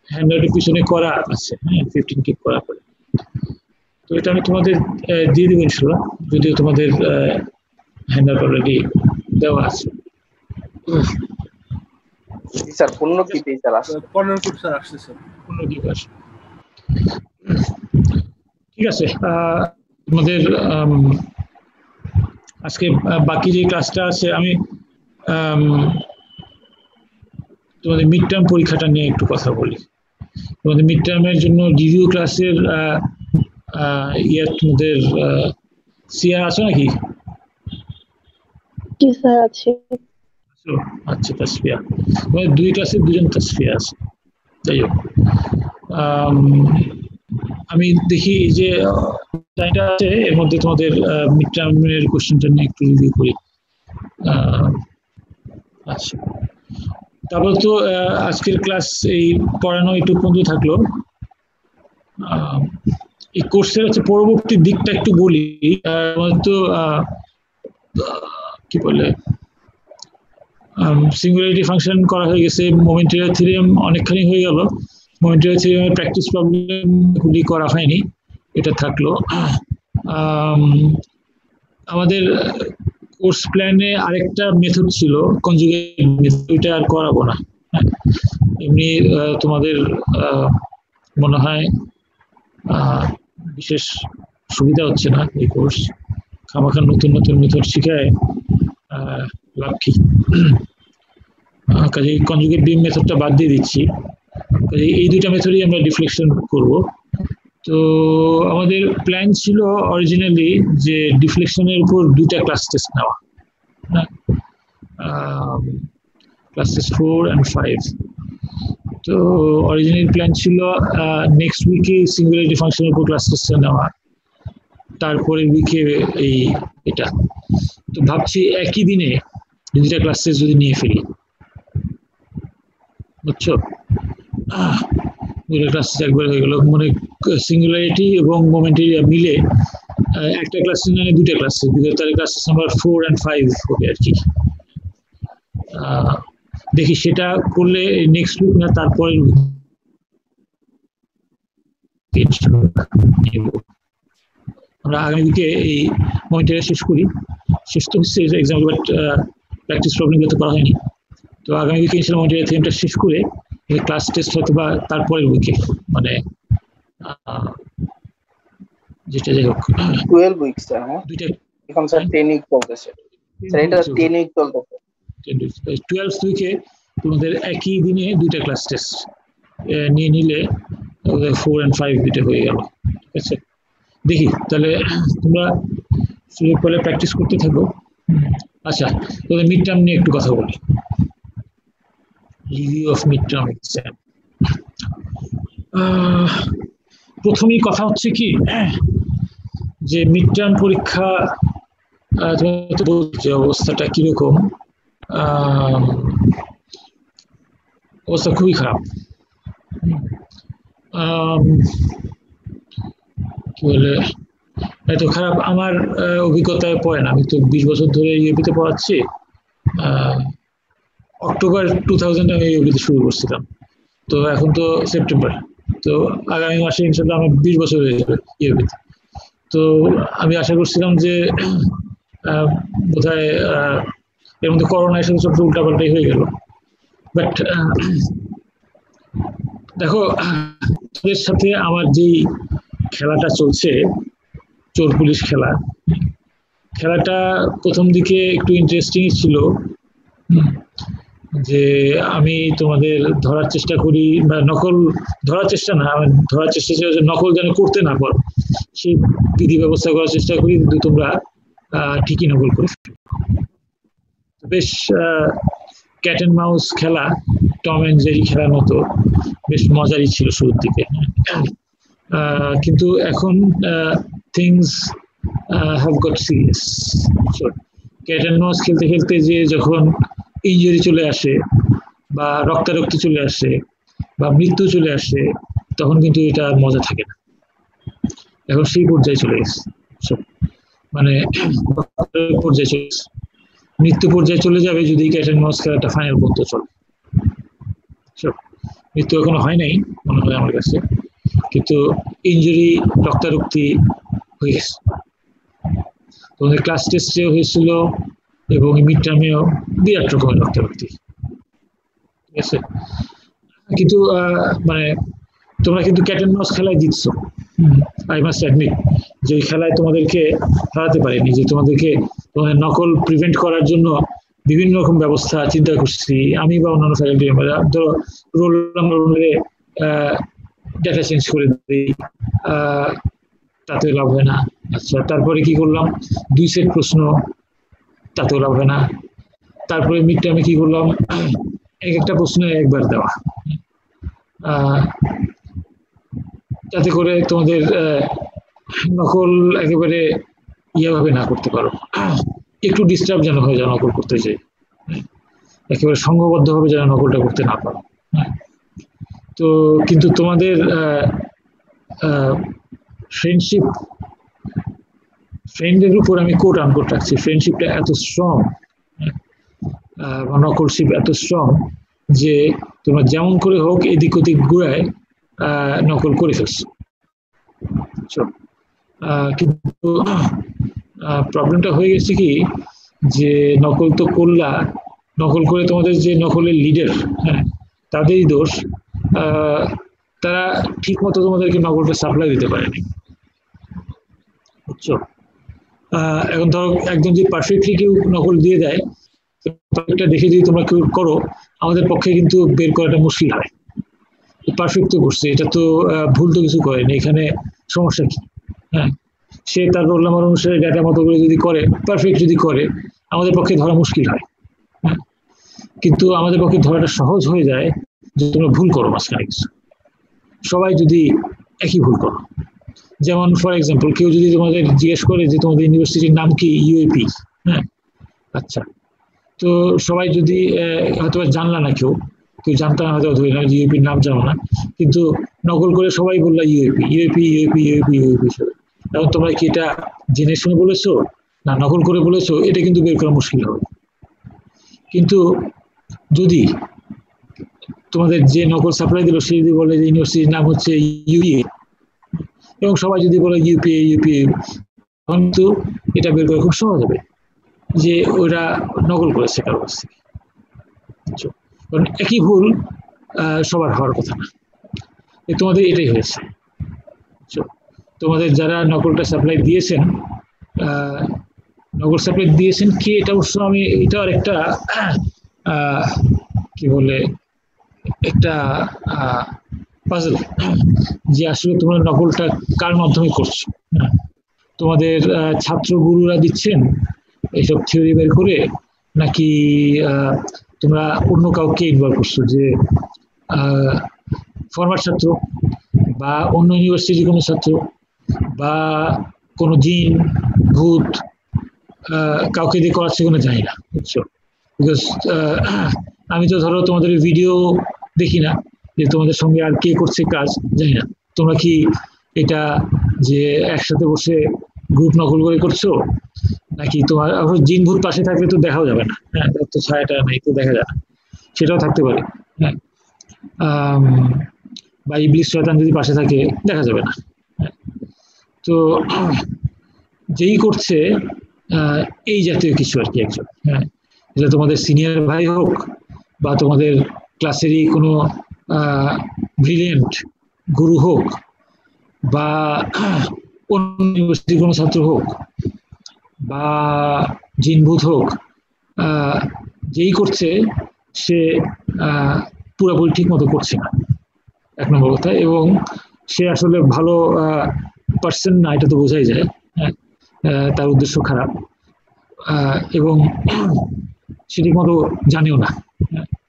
Speaker 1: হ্যান্ডআউটের পিছনে করা আছে, হ্যাঁ, 15 কিপ করার পরে, তো এটা আমি তোমাদের দিয়ে দেবো ইনশাআল্লাহ, যদিও তোমাদের হ্যান্ডআউট অলরেডি দেওয়া আছে।
Speaker 2: স্যার 15 কিপ স্যার আসছে,
Speaker 5: 15 কিপ স্যার আসছে স্যার,
Speaker 1: 15 কিপ আসে। ঠিক আছে, তোমাদের আজকে বাকি যে ক্লাসটা আছে আমি তোমাদের মিড টার্ম পরীক্ষাটা নিয়ে একটু কথা বলি। তোমাদের মিড টার্মের জন্য রিভিউ ক্লাসের তোমাদের সিয়া আছে নাকি? আচ্ছা, তাসফিয়া, তোমাদের 2 ক্লাসে 2জন তাসফিয়া আছে। যাই হোক, আমি দেখি এই যে টাইমটা আছে এর মধ্যে তোমাদের মিড টার্মের কোশ্চেনটা নিয়ে একটু রিভিউ করি। আচ্ছা, তারপর তো আজকের ক্লাস এই পড়ানো একটু পর্যন্ত থাকলো। এই কোর্সের হচ্ছে পরবর্তী দিকটা একটু বলি। তো কি বলে, সিঙ্গুলারিটি ফাংশন করা হয়ে গেছে, মোমেন্টারি থিওরেম অনেকখানি হয়ে গেল। মোমেন্টারি থিওরেমের প্র্যাকটিস প্রবলেমগুলি করা হয়নি, এটা থাকলো। আমাদের কোর্স প্ল্যানে আরেকটা মেথড ছিল কনজুগেট মেথড, ওইটা আর করাবো না। এমনি তোমাদের মনে হয় বিশেষ সুবিধা হচ্ছে না এই কোর্স, খামাখা নতুন নতুন মেথড শিখায় লাভ কি? কাজে কনজুগেট বিম মেথডটা বাদ দিয়ে দিচ্ছি। কাজে এই 2টা মেথডই আমরা ডিফ্লেকশন করব। তো আমাদের প্ল্যান ছিল অরিজিনালি যে ডিফ্লেকশনের উপর 2টা ক্লাস টেস্ট নেওয়া, ক্লাস টেস্ট 4 and 5। তো অরিজিনাল প্ল্যান ছিল নেক্সট উইকে সিঙ্গুলারিটি ফাংশনের উপর ক্লাস টেস্ট নেওয়া, তারপরের উইকে এটা। তো ভাবছি একই দিনে 2টা ক্লাস টেস্ট যদি নিয়ে ফেলি, বুঝছো? 2টা ক্লাস টেস্ট একবার হয়ে গেল, মানে সিঙ্গুলারিটি এবং মোমেন্টারি মিলে একটা ক্লাস মানে 2টা ক্লাস টেস্ট, তাহলে ক্লাস নাম্বার 4 and 5 হবে আর কি। দেখি সেটা করলে নেক্সট উইক না তারপরের উইক আমরা আগামী উইকে এই মোমেন্টারি শেষ করি। শেষ তো হচ্ছে এক্সাম, বাট প্র্যাকটিস প্রবলেমগুলো তো করা হয়নি। তো আগামী উইকে ইনশাআল্লাহ মোমেন্টারি থিওরেমটা শেষ করে ক্লাস টেস্ট হয়তো বা তারপরের উইকে, মানে যেটা যাই হোক
Speaker 2: 12 উইকস স্যার। হ্যাঁ,
Speaker 1: 2টা
Speaker 2: এখন স্যার 10 উইক চলতেছে স্যার, এটা 10 উইক চলতেছে।
Speaker 1: 12th উইকে তোমাদের একই দিনে 2টা ক্লাস টেস্ট নিয়ে নিলে 4 and 5 দুটো হয়ে গেল। ঠিক আছে, দেখি তাহলে তোমরা সুযোগ পেলে প্র্যাকটিস করতে থাকো। আচ্ছা, তোদের মিড টার্ম নিয়ে একটু কথা বলি। Review of mid term exam. প্রথমেই কথা হচ্ছে কি যে মিড টার্ম পরীক্ষা তোমার তো বলছে অবস্থাটা কিরকম। অবস্থা খুবই খারাপ। কি বলে, এত খারাপ আমার অভিজ্ঞতায় পড়ে না। আমি তো 20 বছর ধরে ইউপিতে পড়াচ্ছি। অক্টোবর 2000 আমি ইউপিতে শুরু করছিলাম, তো এখন তো সেপ্টেম্বর, তো আগামী মাসে ইনশাল্লাহ আমার 20 বছর হয়ে যাবে ইউপিতে। তো আমি আশা করছিলাম যে বোধহয় এর মধ্যে করোনা এসে সব উল্টাপাল্টাই হয়ে গেল। বাট দেখো, তাদের সাথে আমার যেই খেলাটা চলছে, চোর পুলিশ খেলাটা প্রথম দিকে একটু ইন্টারেস্টিং ছিল, যে আমি তোমাদের ধরার চেষ্টা করি, বা নকল ধরার চেষ্টা না, আমি ধরার চেষ্টা ছিল যে নকল যেন করতে না পারো সেই বিধি ব্যবস্থা করার চেষ্টা করি, কিন্তু তোমরা ঠিকই নকল করে। বেশ ক্যাট অ্যান্ড মাউস খেলা, টম অ্যান্ড জেরি খেলার মতো বেশ মজারই ছিল শুরুর দিকে। কিন্তু এখন things have got serious. Cat and mouse খেলতে খেলতে যে যখন ইনজুরি চলে আসে, বা রক্তারক্তি চলে আসে, বা মৃত্যু চলে আসে, তখন কিন্তু এটা আর মজা থাকে না। এখন সেই পর্যায়ে চলে গেছে, মানে পর্যায়ে চলে গেছে, মৃত্যু পর্যায়ে চলে যাবে যদি ক্যাট অ্যান্ড মাউস খেলাটা ফাইনাল পর্যন্ত চলে। মৃত্যু এখনো হয় নাই মনে হয় আমার কাছে, কিন্তু ইনজুরি রক্তারক্তি হয়ে গেছে। তোমাদের ক্লাস টেস্টেও হয়েছিল এবং মিড টার্মেও বিরাট রকমের রক্তারক্তি, ঠিক আছে। কিন্তু মানে তোমরা কিন্তু ক্যাট অ্যান্ড মাউস খেলায় জিতছো, আই মাস্ট অ্যাডমিট যে ওই খেলায় তোমাদেরকে হারাতে পারেনি, যে তোমাদের নকল প্রিভেন্ট করার জন্য বিভিন্ন রকম ব্যবস্থা চিন্তা করছি আমি বা অন্যান্য ফ্যাকাল্টি মেম্বাররা। ধরো রোল নাম্বার অনুযায়ী ডেটা চেঞ্জ করে দিই, তাতে লাভ হয় না। আচ্ছা, তারপরে কি করলাম, 2 সেট প্রশ্ন, তাতেও লাভ হয় না। তারপরে মিড টার্মে কি করলাম, একটা প্রশ্ন একবার দেওয়া, যাতে করে তোমাদের নকল একেবারে ভাবে না করতে পারো, একটু ডিস্টার্ব যেন হয়ে যায় নকল করতে চাই, একেবারে সংঘবদ্ধভাবে যেন নকলটা করতে না পারো। তো কিন্তু তোমাদের ফ্রেন্ডের উপর আমি কোট আনকোট রাখছি, ফ্রেন্ডশিপটা এত স্ট্রং বা নকলশিপ এত স্ট্রং যে তোমরা যেমন করে হোক এদিক ওদিক ঘুরায় নকল করে ফেলছো। কিন্তু প্রবলেমটা হয়ে গেছে কি, যে নকল তো করলা, নকল করে তোমাদের যে নকলের লিডার, হ্যাঁ, তাদেরই দোষ, তারা ঠিক মতো তোমাদেরকে নকলটা সাপ্লাই দিতে পারেনি, বুঝছো? এখন ধরো একদম যে পারফেক্টলি কেউ নকল দিয়ে দেয়, এটা দেখে যদি তোমরা কেউ করো, আমাদের পক্ষে কিন্তু বের করাটা মুশকিল হয়। পারফেক্ট তো করছে, এটা তো ভুল তো কিছু করেনি, এখানে সমস্যা কি? হ্যাঁ, সে তার রোল নাম্বার অনুসারে ডেটা মতো করে যদি করে, পারফেক্ট যদি করে, আমাদের পক্ষে ধরা মুশকিল হয়। হ্যাঁ, কিন্তু আমাদের পক্ষে ধরাটা সহজ হয়ে যায় যে তোমরা ভুল করো মাঝখানে কিছু, সবাই যদি একই ভুল করো। যেমন ফর এক্সাম্পল, কেউ যদি তোমাদের জিজ্ঞেস করে যে তোমাদের ইউনিভার্সিটির নাম কি, ইউএপি, হ্যাঁ, আচ্ছা, তো সবাই যদি হয়তো জানলা না, কেউ জানতো না, হয়তো ধরে না ইউএপির নাম জানো না, কিন্তু নকল করে সবাই বললো UAP UAP UAP UAP UAP. এখন তোমরা কি এটা জেনে শুনে বলেছো না নকল করে বলেছো, এটা কিন্তু বের করা মুশকিল হবে। কিন্তু যদি তোমাদের যে নকল সাপ্লাই দিল সে যদি বলে যে ইউনিভার্সিটির নাম হচ্ছে ইউএ, এবং সবাই যদি বলে ইউপিএ ইউপিএ, তখন তো এটা বের করা খুব সহজ হবে যে ওরা নকল করেছে কারো কাছ থেকে। কারণ একই ভুল সবার হওয়ার কথা না, তোমাদের এটাই হয়েছে। তোমাদের যারা নকলটা সাপ্লাই দিয়েছেন, নকল সাপ্লাই দিয়েছেন কি, এটা অবশ্য আমি এটা আর একটা কি বলে একটা পাজল, যে আসলে তোমরা নকলটা কার মাধ্যমে করছো। তোমাদের ছাত্র গুরুরা দিচ্ছেন এইসব থিওরি বের করে, নাকি তোমরা অন্য কাউকে ইনভলভ করছো, যে ফরমার ছাত্র বা অন্য ইউনিভার্সিটির কোনো ছাত্র বা কোনো জিন ভূত কাউকে দিয়ে করাচ্ছে কোনো জানি না, বুঝছো? বিকজ আমি তো ধরো তোমাদের ভিডিও দেখি না, যে তোমাদের সঙ্গে আর কে করছে কাজ জানি না। তোমরা কি এটা যে একসাথে বসে গ্রুপ নকল করে করছো, নাকি তোমার জিন ভূত পাশে থাকলে তো দেখাও যাবে না, হ্যাঁ, তো ছায়াটা নাই তো দেখা যায় না, সেটাও থাকতে পারে। হ্যাঁ, বা ইবলিস শয়তান যদি পাশে থাকে দেখা যাবে না। তো যেই করছে এই জাতীয় কিছু আর কি একজন, হ্যাঁ, এটা তোমাদের সিনিয়র ভাই হোক বা তোমাদের ক্লাসেরই কোনো ব্রিলিয়েন্ট গুরু হোক বা অন্য ইউনিভার্সিটির কোনো ছাত্র হোক বা জিনভূত হোক, যেই করছে সে পুরোপুরি ঠিক মতো করছে না, এক নম্বর কথা, এবং সে আসলে ভালো পার্সন না, এটা তো বোঝাই যায়। তার উদ্দেশ্য খারাপ, এবং সে ঠিক মতো জানেও না,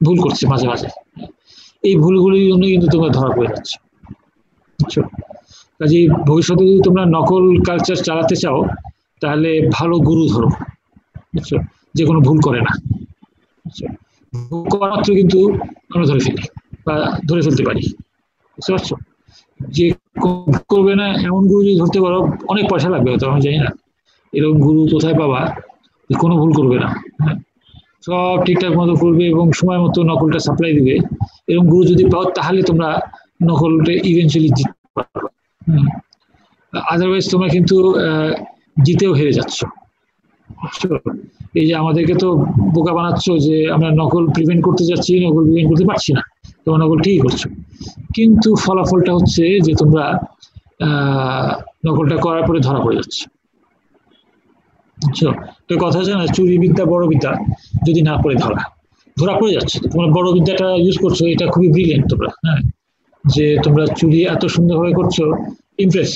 Speaker 1: ভুল করছে মাঝে মাঝে। এই ভুলগুলির জন্য কিন্তু তোমরা ধরা পড়ে যাচ্ছ, বুঝছো? কাজে ভবিষ্যতে যদি তোমরা নকল কালচার চালাতে চাও, তাহলে ভালো গুরু ধরো, বুঝছো, যে কোনো ভুল করে না। ভুল করা মাত্র কিন্তু আমরা ধরে ফেলি বা ধরে ফেলতে পারি, বুঝতে পারছো? যে করবে না এমন গুরু যদি ধরতে পারো, অনেক পয়সা লাগবে হয়তো, আমি জানি না এরকম গুরু কোথায় পাবা, কোনো ভুল করবে না, সব ঠিকঠাক মতো করবে এবং সময় মতো নকলটা সাপ্লাই দিবে। এরকম গুরু যদি পাও, তাহলে তোমরা নকলটা ইভেন্চুয়ালি জিততে পারবে। আদারওয়াইজ তোমরা কিন্তু জিতেও হেরে যাচ্ছ। এই যে আমাদেরকে তো বোকা বানাচ্ছ যে আমরা নকল প্রিভেন্ট করতে যাচ্ছি, নকল প্রিভেন্ট করতে পারছি না, তোমরা নকল ঠিকই করছো, কিন্তু ফলাফলটা হচ্ছে যে তোমরা নকলটা করার পরে ধরা পড়ে যাচ্ছে। বুঝছো? তো কথা আছে না, চুরি বিদ্যা বড় বিদ্যা, যদি না করে ধরা পড়ে যাচ্ছে। তোমরা বড় বিদ্যাটা ইউজ করছো, এটা খুবই ব্রিলিয়েন্ট তোমরা, হ্যাঁ, যে তোমরা চুরি এত সুন্দরভাবে করছো, ইমপ্রেস,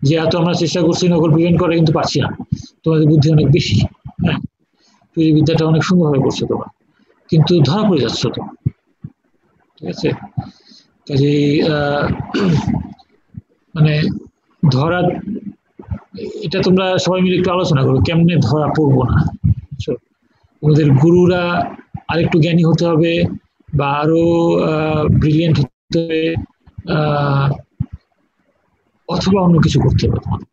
Speaker 1: যে এত আমরা চেষ্টা করছি নকল প্রিভেন্ট করে কিন্তু পারছি না, তোমাদের বুদ্ধি অনেক বেশি, হ্যাঁ, চুরি বিদ্যাটা অনেক সুন্দরভাবে করছো তোমরা, কিন্তু ধরা পড়ে যাচ্ছ তো, ঠিক আছে? কাজে মানে ধরা, এটা তোমরা সবাই মিলে একটু আলোচনা করো কেমনে ধরা পড়বো না। বুঝছো? তোমাদের গুরুরা আরেকটু জ্ঞানী হতে হবে, বা আরো ব্রিলিয়েন্ট হতে হবে, অথবা অন্য কিছু করতে হবে তোমাদের।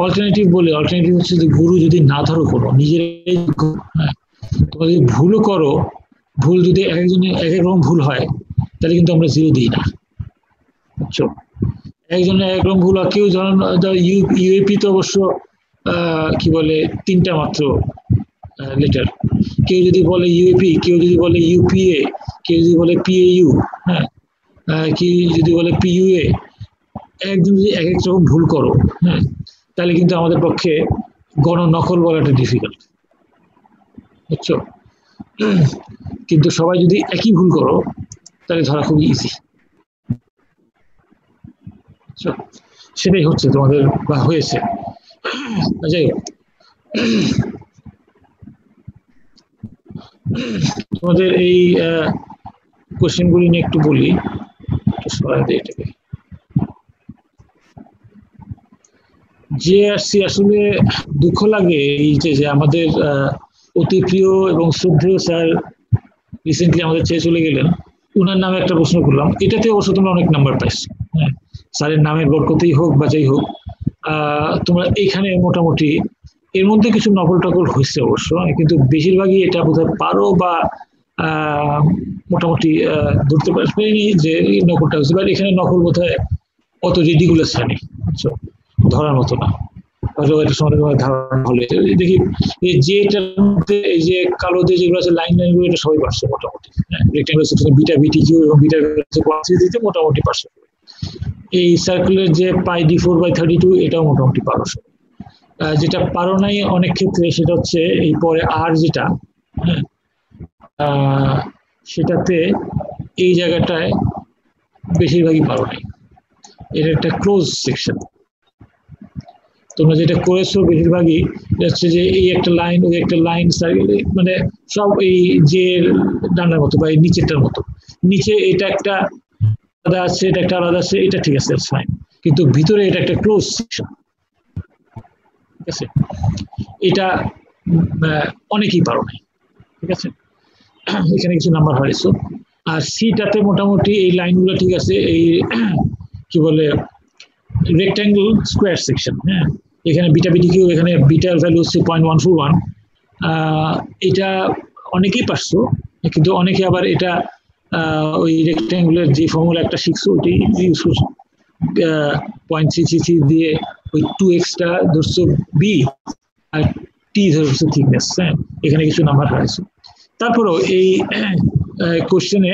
Speaker 1: অল্টারনেটিভ হচ্ছে যে গুরু যদি না ধরো কোনো নিজেরাই, হ্যাঁ, তোমরা যদি ভুলও করো, ভুল যদি এক একজনের এক এক রকম ভুল হয়, তাহলে কিন্তু আমরা জিরো দিই না। বুঝছো? একজনের এক রকম ভুল হয়, কেউ ধরেন ইউএপি তো অবশ্য কি বলে 3টা মাত্র লেটার, কেউ যদি বলে ইউএপি, কেউ যদি বলে ইউপিএ, কেউ যদি বলে পিএইউ, হ্যাঁ, কেউ যদি বলে পিইউএ, একজন যদি এক এক রকম ভুল করো, হ্যাঁ, তাহলে কিন্তু আমাদের পক্ষে নকল বলাটা ডিফিকাল্ট। বুঝছো? কিন্তু সবাই যদি একই ভুল করো, তাহলে ধরা খুবই ইজি। সেটাই হচ্ছে তোমাদের বা হয়েছে। যাই হোক, তোমাদের এই কোশ্চেনগুলি নিয়ে একটু বলি, এটাকে যে আসছি, আসলে দুঃখ লাগে এই যে আমাদের অতি প্রিয় এবং শ্রদ্ধেয় স্যার রিসেন্টলি আমাদের ছেড়ে চলে গেলেন। উনার নামে একটা প্রশ্ন করলাম, এটাতে অবশ্য তোমরা অনেক নাম্বার পাইছো, হ্যাঁ, স্যারের নামের বরকতেই হোক বা যাই হোক, তোমরা এখানে মোটামুটি এর মধ্যে কিছু নকল টকল হয়েছে অবশ্য, কিন্তু বেশিরভাগই এটা বোধহয় পারো বা মোটামুটি ধরতে পারিনি যে নকলটা হয়েছে। বাট এখানে নকল বোধহয় অত রিডিকুলাস হয়নি, বুঝছো, ধরার মতো না। এটা সমাধান ধারণা হলে দেখি এই যে এটার মধ্যে এই যে কালো দিয়ে যেগুলো আছে লাইন গুলো, এটা সবাই পারছে মোটামুটি, হ্যাঁ, রেক্টাঙ্গুলার সেকশনে বিটা বিটি কিউ এবং বিটা দিতে মোটামুটি পারছে। এই সার্কুলার যে পাই d4/32, এটাও মোটামুটি পারো। যেটা পারো নাই অনেক ক্ষেত্রে সেটা হচ্ছে এই পরে আর যেটা, হ্যাঁ, সেটাতে এই জায়গাটায় বেশিরভাগই পারো নাই। এটা একটা ক্লোজ সেকশন, তোমরা যেটা করেছো বেশিরভাগই হচ্ছে যে এই একটা লাইন, ওই একটা লাইন, মানে সব এই যে ডান্ডার মতো বা এই নিচেরটার মতো, নিচে এটা একটা আলাদা আছে, এটা একটা আলাদা আছে, এটা ঠিক আছে, ফাইন, কিন্তু ভিতরে এটা একটা ক্লোজ সেকশন, ঠিক আছে? এটা অনেকেই পারো নাই, ঠিক আছে? এখানে কিছু নাম্বার হারিয়েছো। আর সিটাতে মোটামুটি এই লাইনগুলো ঠিক আছে, এই কি বলে রেক্টাঙ্গল স্কোয়ার সেকশন, হ্যাঁ, এখানে বিটা বিটি কিউ, এখানে বিটার ভ্যালু হচ্ছে 0.141, এটা অনেকেই পারছো, কিন্তু অনেকে আবার এটা ওই রেক্টাঙ্গুলার যে ফর্মুলা একটা শিখছো ওইটাই ইউজ করছো, 0.333 দিয়ে ওই 2x-টা ধরছো বি আর টি ধরছো থিকনেস, হ্যাঁ, এখানে কিছু নাম্বার হারাইছো। তারপরেও এই কোশ্চেনে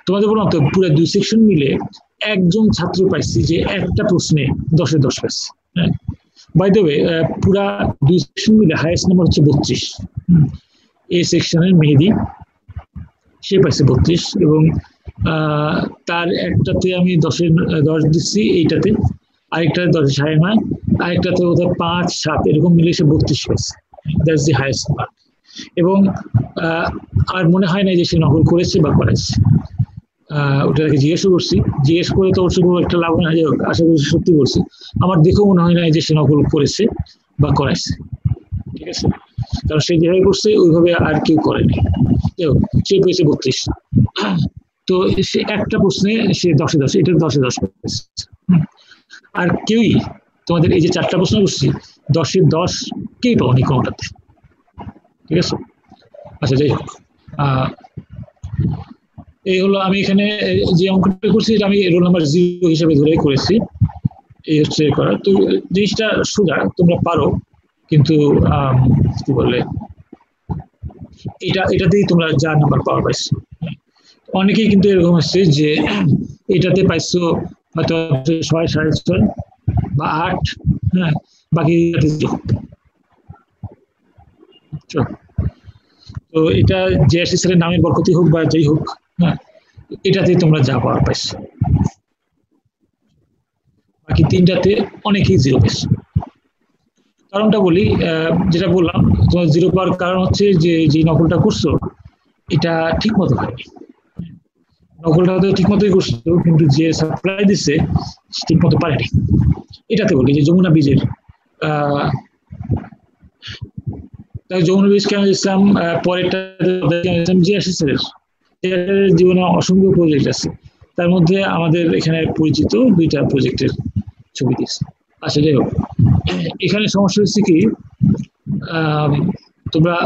Speaker 1: তোমাদের বললাম তো পুরো 2 সেকশন মিলে একজন ছাত্র পাইছি যে একটা প্রশ্নে 10-এ 10 পাইছে, হ্যাঁ। বাই দ্য ওয়ে পুরা 2 সেকশন মিলে হাইয়েস্ট নাম্বার হচ্ছে 32, এই সেকশনের মেহেদি, সে পাইছে 32, এবং তার একটাতে আমি 10-এ 10 দিচ্ছি, এইটাতে আরেকটাতে 10 9.5, আরেকটাতে ওদের 5, 7 এরকম মিলে সে 32 পাইছে। That's the highest mark. এবং আর মনে হয় না যে সে নকল করেছে বা করাইছে, ওটাকে জিজ্ঞেস করে তো অবশ্য কোনো একটা লাভ না, আশা করছি সত্যি বলছি, আমার দেখেও মনে হয় না যে সে নকল করেছে বা করাইছে, ঠিক আছে? কারণ সে যেভাবে করছে ওইভাবে আর কেউ করেনি, সে পেয়েছে 32। তো সে একটা প্রশ্নে সে 10-এ 10, এটা 10-এ 10 পেয়েছে। আর কেউই তোমাদের এই যে 4টা প্রশ্ন করছি 10-এ 10 কেই পাওনি কোনোটাতে, ঠিক আছে? আচ্ছা, যাই হোক, এই হলো আমি এখানে যে অঙ্কটা করছি এটা আমি রোল নাম্বার 0 হিসেবে ধরে করেছি, এই হচ্ছে করা। তো জিনিসটা সোজা, তোমরা পারো, কিন্তু কি বলে এটাতেই তোমরা যা নাম্বার পাওয়ার পাইছো। অনেকেই কিন্তু এরকম আসছে যে এটাতে পাইছো হয়তো 6, 6.5 বা 8, হ্যাঁ, বাকি তো এটা যে এর নামের বরকতি হোক বা যাই হোক, হ্যাঁ, এটাতে তোমরা যা পাওয়ার পাইছো, বাকি তিনটাতে অনেকেই 0 পাইছো। কারণটা বলি, যেটা বললাম, তোমার 0 পাওয়ার কারণ হচ্ছে যে নকলটা করছো এটা ঠিক মতো হয়নি। নকলটা হয়তো ঠিক মতোই করছো, কিন্তু যে সাপ্লাই দিচ্ছে ঠিক মতো পারেনি। এটাতে বলি যে যমুনা বীজের যমুনা বীজ কেন দিচ্ছিলাম, পরেরটা জীবনে অসংখ্য প্রজেক্ট আছে, তার মধ্যে আমাদের এখানে পরিচিত 2টা প্রজেক্টের ছবি দিয়েছে। আচ্ছা, যাই হোক, এখানে সমস্যা হচ্ছে কি, তোমরা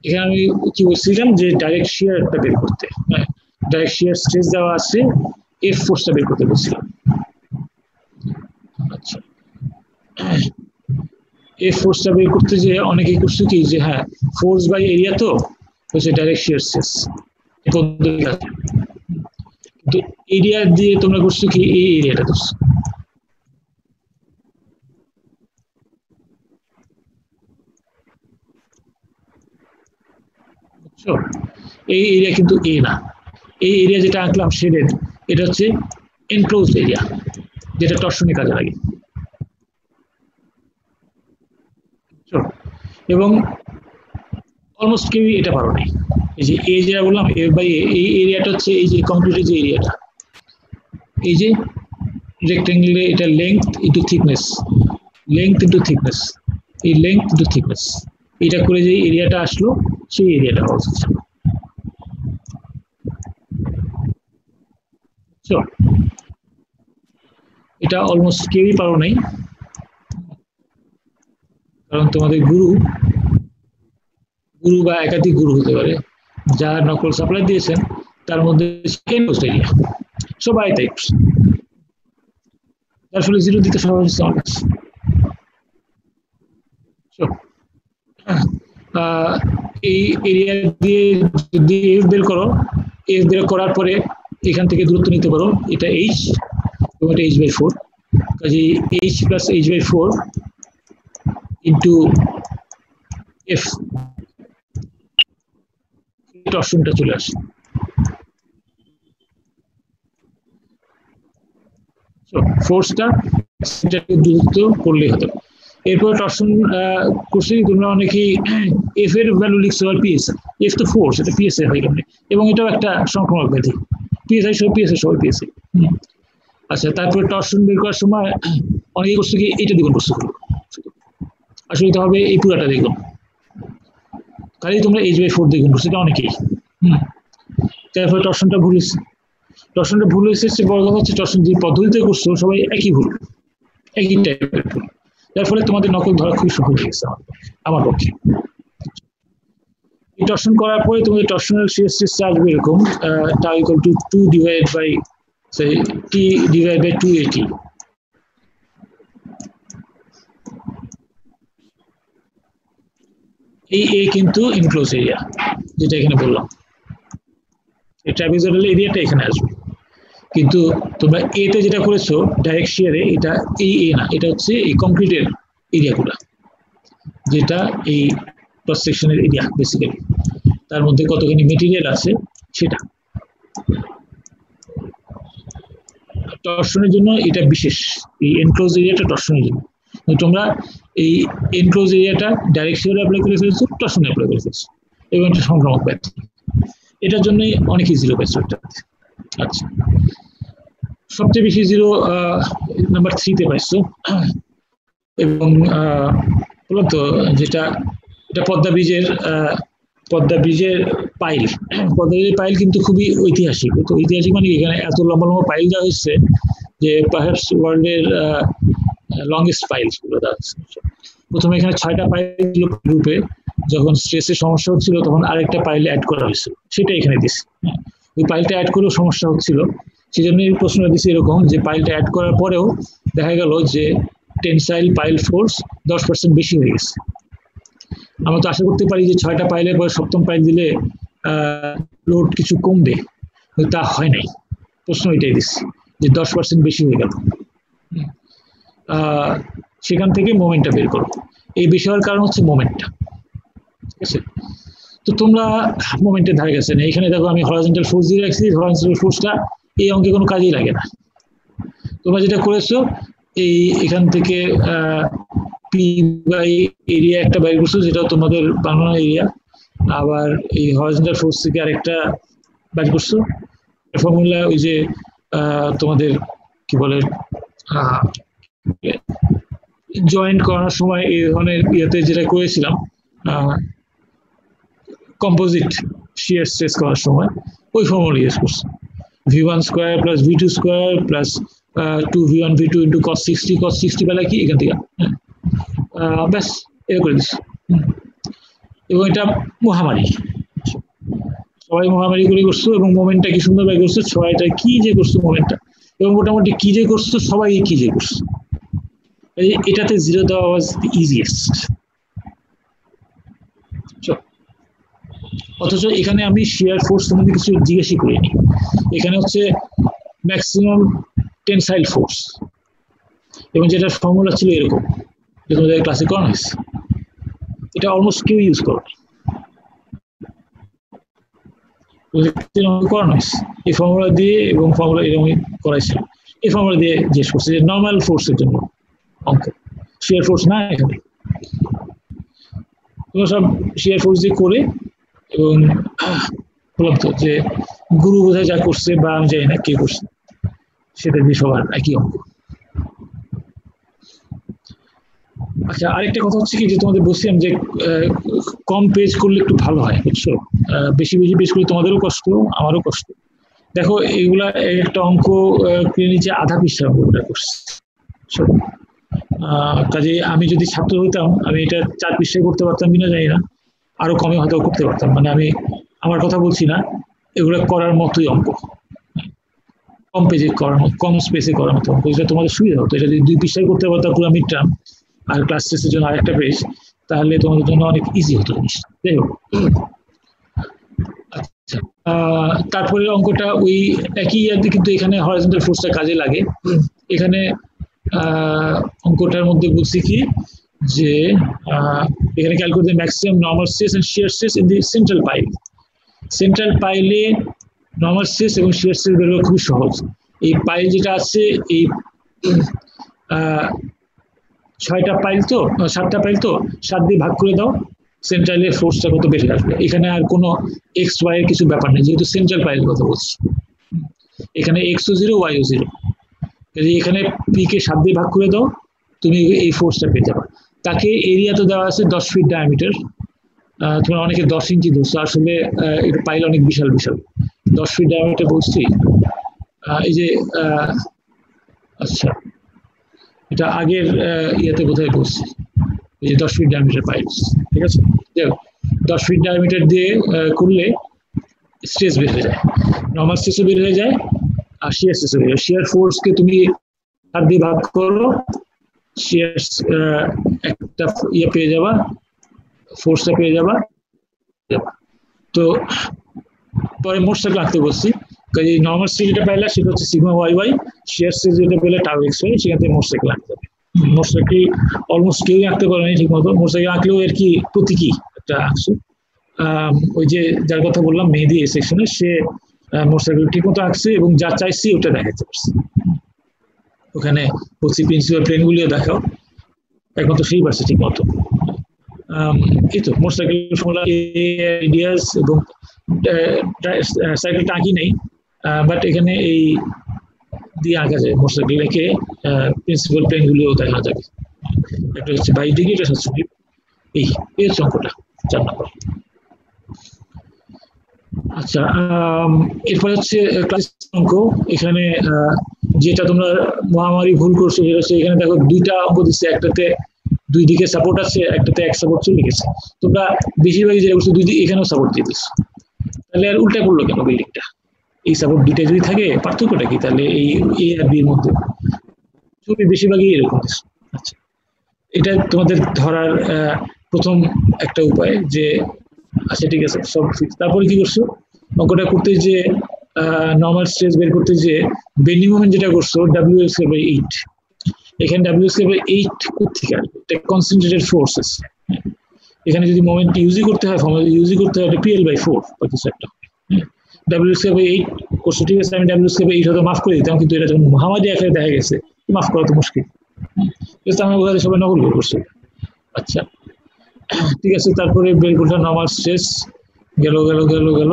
Speaker 1: এখানে আমি কি বলছিলাম যে ডাইরেক্ট শিয়ারটা বের করতে, হ্যাঁ, ডাইরেক্ট শিয়ার স্ট্রেস দেওয়া আছে, এফ ফোর্সটা বের করতে বলছিলাম। আচ্ছা, এফ ফোর্সটা বের করতে যে অনেকেই করছে কি যে হ্যাঁ, ফোর্স বাই এরিয়া তো হচ্ছে ডাইরেক্ট শিয়ার স্ট্রেস, কিন্তু এরিয়া দিয়ে তোমরা করছো কি এই এরিয়াটা করছো, বুঝছো? এই এরিয়া কিন্তু এ না, এই এরিয়া যেটা আঁকলাম শেডেড, এটা হচ্ছে এনক্লোজড এরিয়া, যেটা টর্শনে কাজে লাগে। এবং অলমোস্ট কেউই এটা পারো নাই। এই যে এ যেটা বললাম, এ বাই এই এরিয়াটা হচ্ছে এই যে কংক্রিটের যে এরিয়াটা, এই যে রেক্ট্যাঙ্গেলে এটা length into thickness, length into thickness, এই লেংথ ইন্টু থিকনেস, এটা করে যে এরিয়াটা আসলো সেই এরিয়াটা হওয়া উচিত। এটা অলমোস্ট কেউই পারো নাই, কারণ তোমাদের গুরু বা একাধিক গুরু হতে পারে, যারা নকল সাপ্লাই দিয়েছেন তার মধ্যে এরিয়া সবাই তাই, তার ফলে 0 দিতে সহজ হচ্ছে আমার কাছে। এই এরিয়া দিয়ে যদি এফ বের করো, এফ বের করার পরে এখান থেকে দূরত্ব নিতে পারো, এটা এইচ এবং এটা h/4, কাজে h plus h/4 into F, টর্শনটা চলে আসে। ফোর্সটা দূরত্ব করলেই হতো। এরপর টর্শন কোর্সে তোমরা অনেকেই এফ এর ভ্যালু লিখছো আর পিএসআই, এফ তো ফোর্স, এটা পিএসআই হয়ে গেল, এবং এটাও একটা সংক্রামক ব্যাধি, পিএসআই সব পিএসআই সবাই পিএসআই। আচ্ছা, তারপরে টর্শন বের করার সময় অনেকেই করছে কি এইটা দ্বিগুণ করছে, আসলে এটা হবে এই পুরাটা দ্বিগুণ, খালি তোমরা h/4 দ্বিগুণ করছো, এটা অনেকেই। তারপরে টর্শনটা ভুল হয়েছে, টর্শনটা ভুল হয়েছে, বড় কথা হচ্ছে টর্শন যে পদ্ধতিতে করছো সবাই একই ভুল, একই টাইপের ভুল, যার ফলে তোমাদের নকল ধরা খুবই সহজ হয়ে গেছে আমার পক্ষে। এই টর্শন করার পরে তোমাদের টর্শনাল শিয়ার স্ট্রেস আসবে এরকম, tau equal to 2 divide by t divide by 2at। এই এ কিন্তু ইনক্লোজ এরিয়া, যেটা এখানে বললাম, এই ট্রাপিজয়েডাল এরিয়াটা এখানে আসবে, কিন্তু তোমরা এতে যেটা করেছো ডাইরেক্ট শিয়ারে, এটা এই এ না, এটা হচ্ছে এই কংক্রিটের এরিয়াগুলো, যেটা এই ক্রস সেকশনের এরিয়া বেসিক্যালি, তার মধ্যে কতখানি মেটেরিয়াল আছে সেটা। টর্শনের জন্য এটা বিশেষ, এই এনক্লোজ এরিয়াটা টর্শনের জন্য। তোমরা এই এনক্লোজ এরিয়াটা ডাইরেক্ট শিয়ারে অ্যাপ্লাই করে ফেলছো, টর্শনে অ্যাপ্লাই করে ফেলছো, এবং এটা সংক্রামক ব্যাধি, এটার জন্যই অনেকেই 0 পাইছো এটাতে। আচ্ছা, সবচেয়ে বেশি 0 নাম্বার 3-তে পাইছো, এবং বললাম তো যেটা এটা পদ্মা ব্রিজের পাইল, পদ্মা ব্রিজের পাইল কিন্তু খুবই ঐতিহাসিক। তো ঐতিহাসিক মানে এখানে এত লম্বা লম্বা পাইল দেওয়া হচ্ছে যে পারহ্যাপস ওয়ার্ল্ডের লংগেস্ট পাইল গুলো দেওয়া হচ্ছে। প্রথমে এখানে 6টা পাইল ছিল গ্রুপে, যখন স্ট্রেসের সমস্যা হচ্ছিল তখন আরেকটা পাইল অ্যাড করা হয়েছিল, সেটা এখানে দিচ্ছে। ওই পাইলটা অ্যাড করেও সমস্যা হচ্ছিল, সেই জন্য এই প্রশ্নটা দিচ্ছে এরকম যে পাইলটা অ্যাড করার পরেও দেখা গেল যে টেনসাইল পাইল ফোর্স 10% বেশি হয়ে গেছে। আমরা তো আশা করতে পারি যে 6টা পাইলের পরে 7ম পাইল দিলে লোড কিছু কমবে, তা হয় নাই। প্রশ্ন এটাই দিচ্ছি যে 10% বেশি হয়ে গেল, সেখান থেকে মোমেন্টটা বের করো। এই বিষয়ের কারণ হচ্ছে মোমেন্টটা, ঠিক আছে? তো তোমরা মোমেন্টের ধারে গেছে না। এখানে দেখো আমি হরাইজন্টাল ফোর্স দিয়ে রাখছি, হরাইজন্টাল ফোর্সটা এই অঙ্কে কোনো কাজেই লাগে না। তোমরা যেটা করেছো এখান থেকে পি বাই এরিয়া একটা বাইর করছো, যেটা তোমাদের বানানো এরিয়া, আবার এই হরাইজন্টাল ফোর্স থেকে আরেকটা বাইর করছো। ফর্মুলা ওই যে তোমাদের কি বলে জয়েন্ট করানোর সময় এই ধরনের ইয়েতে যেটা করেছিলাম কম্পোজিট শিয়ার স্ট্রেস করার সময়, ওই ফর্মুলা ইউজ করছি। v1 square plus v2 square plus 2v1 v2 into cos 60 বেলা কি এখান থেকে ব্যাস এটা করে দিচ্ছি। এবং এটা মহামারী, সবাই মহামারী করে করছো, এবং মোমেন্টটা কি সুন্দর বের করছো, সবাইটা কি যে করছো মোমেন্টটা, এবং মোটামুটি কি যে করছো সবাই কি যে করছো। এটাতে জিরো দেওয়া ওয়াজ দি ইজিয়েস্ট। অথচ এখানে আমি শিয়ার ফোর্স সম্বন্ধে কিছু জিজ্ঞাসা করিনি। এখানে হচ্ছে ম্যাক্সিমাম টেনসাইল ফোর্স, এবং যেটার ফর্মুলা ছিল এরকম, যে তোমাদের ক্লাসে করানো হয়েছে। এটা অলমোস্ট কেউ ইউজ করো করানো হয়েছে এই ফর্মুলা দিয়ে, এবং ফর্মুলা এরকম করাইছিল। এই ফর্মুলা দিয়ে জিজ্ঞেস করছে যে নর্মাল ফোর্সের জন্য অঙ্ক, শিয়ার ফোর্স না এখানে। তোমরা সব শিয়ার ফোর্স দিয়ে করে, এবং বললাম তো যে গুরু বোধহয় যা করছে বা আমি জানি না কে করছে, সেটা দিয়ে সবার একই অঙ্ক। আচ্ছা, আরেকটা কথা হচ্ছে কি, যে তোমাদের বলছিলাম যে কম পেজ করলে একটু ভালো হয়, বুঝছো? বেশি বেশি পেজ করলে তোমাদেরও কষ্ট, আমারও কষ্ট। দেখো এইগুলা একটা অঙ্ক নিচে আধা পৃষ্ঠা অঙ্কটা করছে। কাজে আমি যদি ছাত্র হইতাম, আমি এটা 4 পৃষ্ঠায় করতে পারতাম কিনা জানি না, আরো কমে হয়তো করতে পারতাম। মানে আমি আমার কথা বলছি না, এগুলো করার মতোই অঙ্ক, কম পেজে করার মতো, কম স্পেসে করার মতো অঙ্ক। এটা তোমাদের সুবিধা হতো। এটা যদি 2 পৃষ্ঠায় করতে পারতাম পুরো মিড টার্ম, আর ক্লাস টেস্টের জন্য আরেকটা পেজ, তাহলে তোমাদের জন্য অনেক ইজি হতো জিনিসটা। যাই হোক, আচ্ছা, তারপরে অঙ্কটা ওই একই ইয়াতে, কিন্তু এখানে হরাইজন্টাল ফোর্সটা কাজে লাগে। এখানে অঙ্কটার মধ্যে বলছি কি, যে এখানে calculate maximum normal stress and shear stress in the central pile. Central পাইলে নরমাল স্ট্রেস এবং শিয়ার স্ট্রেস বের করা খুবই সহজ। এই পাইল যেটা আছে, এই 6টা পাইল তো, 7টা পাইল তো, 7 দিয়ে ভাগ করে দাও, সেন্ট্রালের ফোর্সটা কত বেশি আসবে। এখানে আর কোনো এক্স ওয়াই এর কিছু ব্যাপার নেই, যেহেতু সেন্ট্রাল পাইল কথা বলছি। এখানে এক্সও 0, ওয়াইও 0। এখানে পি কে 7 দিয়ে ভাগ করে দাও, তুমি এই ফোর্সটা পেয়ে যাবে। তাকে এরিয়া তো দেওয়া আছে 10 ফিট ডায়ামিটার। তোমরা অনেকে 10 ইঞ্চি ধরছো, আসলে এটা পাইল অনেক বিশাল বিশাল। 10 ফিট ডায়ামিটার বলছি, এই যে আচ্ছা, এটা আগের ইয়েতে বোধহয় বলছি, এই যে 10 ফিট ডায়ামিটার পাইল, ঠিক আছে? 10 ফিট ডায়ামিটার দিয়ে করলে স্ট্রেস বের হয়ে যায়, নরমাল স্ট্রেসও বের হয়ে যায়, আর শিয়ার স্ট্রেসও বের হয়। শিয়ার ফোর্সকে তুমি 7 দিয়ে ভাগ করো, শিয়ার একটা ইয়ে পেয়ে যাবা, ফোর্সটা পেয়ে যাবা। তো পরে মোট স্ট্রেস রাখতে বলছি, কাজে নরমাল স্ট্রেস যেটা পাইলা সেটা হচ্ছে sigma Y Y, shear stress যেটা পেলে টাউ এক্স ওয়াই, সেখান থেকে মোট স্ট্রেস রাখতে হবে। মোট স্ট্রেস কি অলমোস্ট কেউই আঁকতে পারেনি ঠিক মতো। মোট স্ট্রেস আঁকলেও এর কি প্রতীকী একটা আঁকছে। ওই যে যার কথা বললাম মেহেদি এই সেকশনে, সে মোট স্ট্রেস ঠিক মতো আঁকছে, এবং যা চাইছি ওটা দেখাতে পারছে। ওখানে বলছি প্রিন্সিপাল প্লেনগুলিও দেখাও, একমাত্র সেই পারছে ঠিক মতো। এই তো মোট সাইকেল ফর্মুলা আইডিয়াস, এবং সাইকেলটা আঁকি নেই, বাট এখানে এই দিয়ে আঁকা যায় মোট সাইকেল রেখে, প্রিন্সিপাল প্লেনগুলিও দেখা যাবে। একটা হচ্ছে 22 ডিগ্রি, এটা 7 ডিগ্রি। এই হচ্ছে অঙ্কটা 4 নম্বর। আচ্ছা, এরপরে হচ্ছে ক্লাস অঙ্ক। এখানে যেটা তোমরা মহামারী ভুল করছো, যেটা হচ্ছে এখানে দেখো 2টা অঙ্ক দিচ্ছে, একটাতে 2 দিকে সাপোর্ট আছে, একটাতে এক সাপোর্ট চলে গেছে। তোমরা বেশিরভাগই যেটা করছো 2 দিকে, এখানেও সাপোর্ট দিয়ে দিচ্ছ, তাহলে আর উল্টা করলো কেন বিল্ডিংটা? এই সাপোর্ট 2টা যদি থাকে, পার্থক্যটা কি তাহলে এই এ আর বি এর মধ্যে? তুমি বেশিরভাগই এরকম দিচ্ছ। আচ্ছা, এটা তোমাদের ধরার প্রথম একটা উপায় যে আচ্ছা ঠিক আছে সব ফিক্স। তারপরে কি করছো, অঙ্কটা করতে যে নর্মাল স্ট্রেস বের করতে যে বেন্ডিং মোমেন্ট যেটা করছো W(L²/8, এখানে W(L²/8 কোথেকে আসবে? এটা কনসেন্ট্রেটেড ফোর্সেস। এখানে যদি মোমেন্ট ইউজি করতে হয় ইউজি করতে হয় PL/4 বা কিছু একটা। W(L²/8 করছো, ঠিক আছে, আমি W(L²/8 হয়তো মাফ করে দিতাম, কিন্তু এটা যখন মহামারী আকারে দেখা গেছে মাফ করা তো মুশকিল। আমার বোঝাতে সবাই নকল বের করছে। আচ্ছা ঠিক আছে, তারপরে বের করলাম নর্মাল স্ট্রেস, গেল গেল গেল গেল।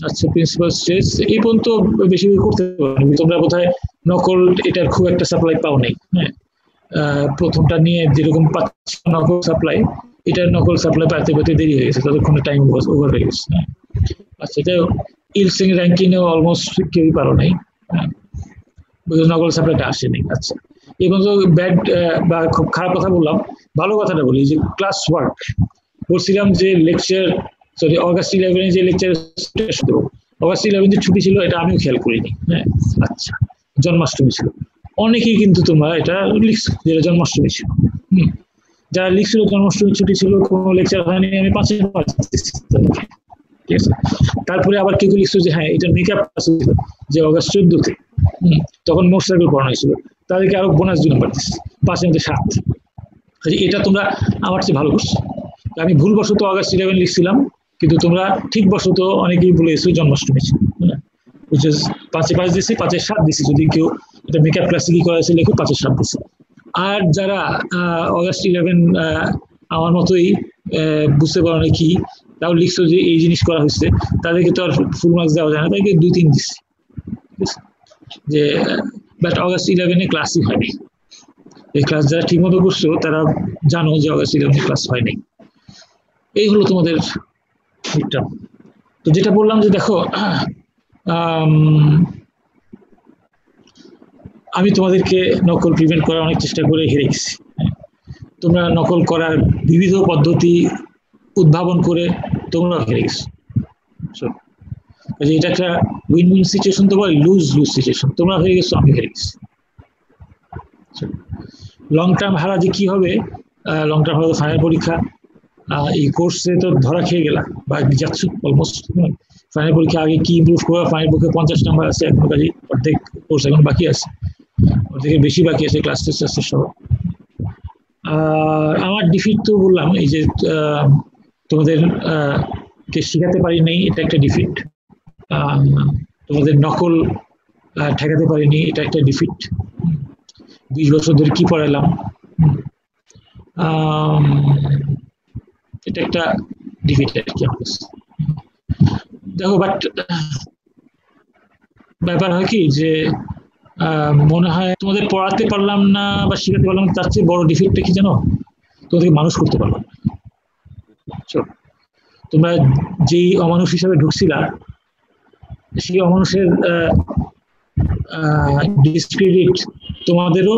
Speaker 1: আচ্ছা প্রিন্সিপাল স্ট্রেস এই পর্যন্ত বেশি করতে পারবে তোমরা বোধহয়। নকল এটার খুব একটা সাপ্লাই পাও নাই। হ্যাঁ, প্রথমটা নিয়ে যেরকম পাচ্ছ নকল সাপ্লাই, এটার নকল সাপ্লাই পাইতে পাইতে দেরি হয়ে গেছে, ততক্ষণে টাইম ওভার হয়ে গেছে। আচ্ছা, এটা ইলসিং র্যাঙ্কিংও অলমোস্ট কেউই পারো নাই, নকল সাপ্লাইটা আসেনি। আচ্ছা, এই পর্যন্ত ব্যাড বা খুব খারাপ কথা বললাম। ভালো কথাটা বলি যে ক্লাস ওয়ার্ক বলছিলাম যে লেকচার, সরি অগাস্ট 11 যে লেকচার, অগাস্ট 11 ছুটি ছিল, এটা আমিও খেয়াল করিনি। হ্যাঁ, আচ্ছা, জন্মাষ্টমী ছিল, অনেকেই কিন্তু তোমরা এটা লিখছো যেটা জন্মাষ্টমী ছিল। যারা লিখছিল জন্মাষ্টমী ছুটি ছিল, কোনো লেকচার হয়নি, আমি 5 ঠিক আছে। তারপরে আবার কেউ লিখছো যে হ্যাঁ এটা মেকআপ ক্লাস ছিল যে অগাস্ট 14-তে, তখন মোটরসাইকেল পড়ানো হয়েছিল, তাদেরকে আরো বোনাস 2 নাম্বার দিচ্ছে, 5 মধ্যে 7। এটা তোমরা আমার চেয়ে ভালো করছো। আমি ভুলবশত অগাস্ট 11 লিখছিলাম, কিন্তু তোমরা ঠিক বশত অনেকেই বলে এসেছো জন্মাষ্টমী ছিল। 5-এ 5 দিচ্ছি, 5-এ 7 দিচ্ছি। যদি কেউ এটা মেকআপ ক্লাসে কি করা হয়েছে লেখো 5-এ 7 দিচ্ছি। আর যারা অগাস্ট 11 আমার মতোই বুঝতে পারো না কি, তাও লিখছো যে এই জিনিস করা হয়েছে, তাদেরকে তো আর ফুল মার্কস দেওয়া যায় না, তাদেরকে 2-3 দিচ্ছি। যে বাট অগাস্ট 11 ক্লাসই হয়নি। এই ক্লাস যারা ঠিক মতো করছো তারা জানো যে অগাস্ট 11 ক্লাস হয়নি। এই হলো তোমাদের মিডটার্ম। তো যেটা বললাম যে দেখো, আমি তোমাদেরকে নকল প্রিভেন্ট করার অনেক চেষ্টা করে হেরে গেছি। তোমরা নকল করার বিবিধ পদ্ধতি উদ্ভাবন করে তোমরা হেরে গেছো। এটা একটা উইন উইন সিচুয়েশন, তো বলে লুজ লুজ সিচুয়েশন। তোমরা হয়ে গেছো, আমি হেরে গেছি। লং টার্ম হারা যে কি হবে, লং টার্ম হারা ফাইনাল পরীক্ষা, এই কোর্সে তো ধরা খেয়ে গেলাম বা যাচ্ছ অলমোস্ট। ফাইনাল পরীক্ষা আগে কি ইমপ্রুভ করা, ফাইনাল পরীক্ষা 50 নাম্বার আছে এখন, কাজে অর্ধেক কোর্স এখন বাকি আছে, অর্ধেকের বেশি বাকি আছে, ক্লাস টেস্ট আছে সহ। আমার ডিফিট তো বললাম, এই যে তোমাদের কে শেখাতে পারি নাই, এটা একটা ডিফিট। তোমাদের নকল ঠেকাতে পারিনি, এটা একটা ডিফিট। 20 বছর ধরে কি পড়ালাম, এটা একটা ডিফিট আর কি আমার কাছে। দেখো বাট ব্যাপার হয় কি যে মনে হয় তোমাদের পড়াতে পারলাম না বা শেখাতে পারলাম, তার চেয়ে বড় ডিফিটটা কি জানো, তোমাদেরকে মানুষ করতে পারলাম না। তোমরা যেই অমানুষ হিসাবে ঢুকছিলা, সেই অমানুষের ডিসক্রেডিট তোমাদেরও,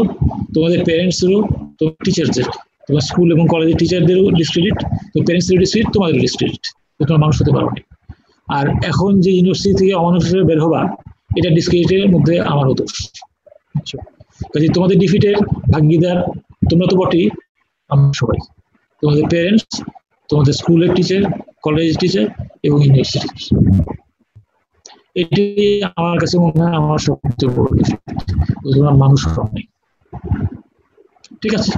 Speaker 1: তোমাদের প্যারেন্টসেরও, তোমার টিচারদের, তোমার স্কুল এবং কলেজের টিচারদেরও ডিসক্রেডিট, তো প্যারেন্টসদেরও ডিসক্রেডিট, তোমাদেরও ডিসক্রেডিট, তোমরা মানুষ হতে পারো না। আর এখন যে ইউনিভার্সিটি থেকে অমানুষ হিসেবে বের হবা, এটা ডিসক্রেডিটের মধ্যে আমারও দোষ। কাজে তোমাদের ডিফিটের ভাগিদার তোমরা তো বটেই, আমরা সবাই, তোমাদের প্যারেন্টস, তোমাদের স্কুলের টিচার, কলেজের টিচার এবং ইউনিভার্সিটি। এটি আমার কাছে মনে হয় আমার সবচেয়ে বড় ডিফিট, তোমরা মানুষ কম নেই। ঠিক আছে।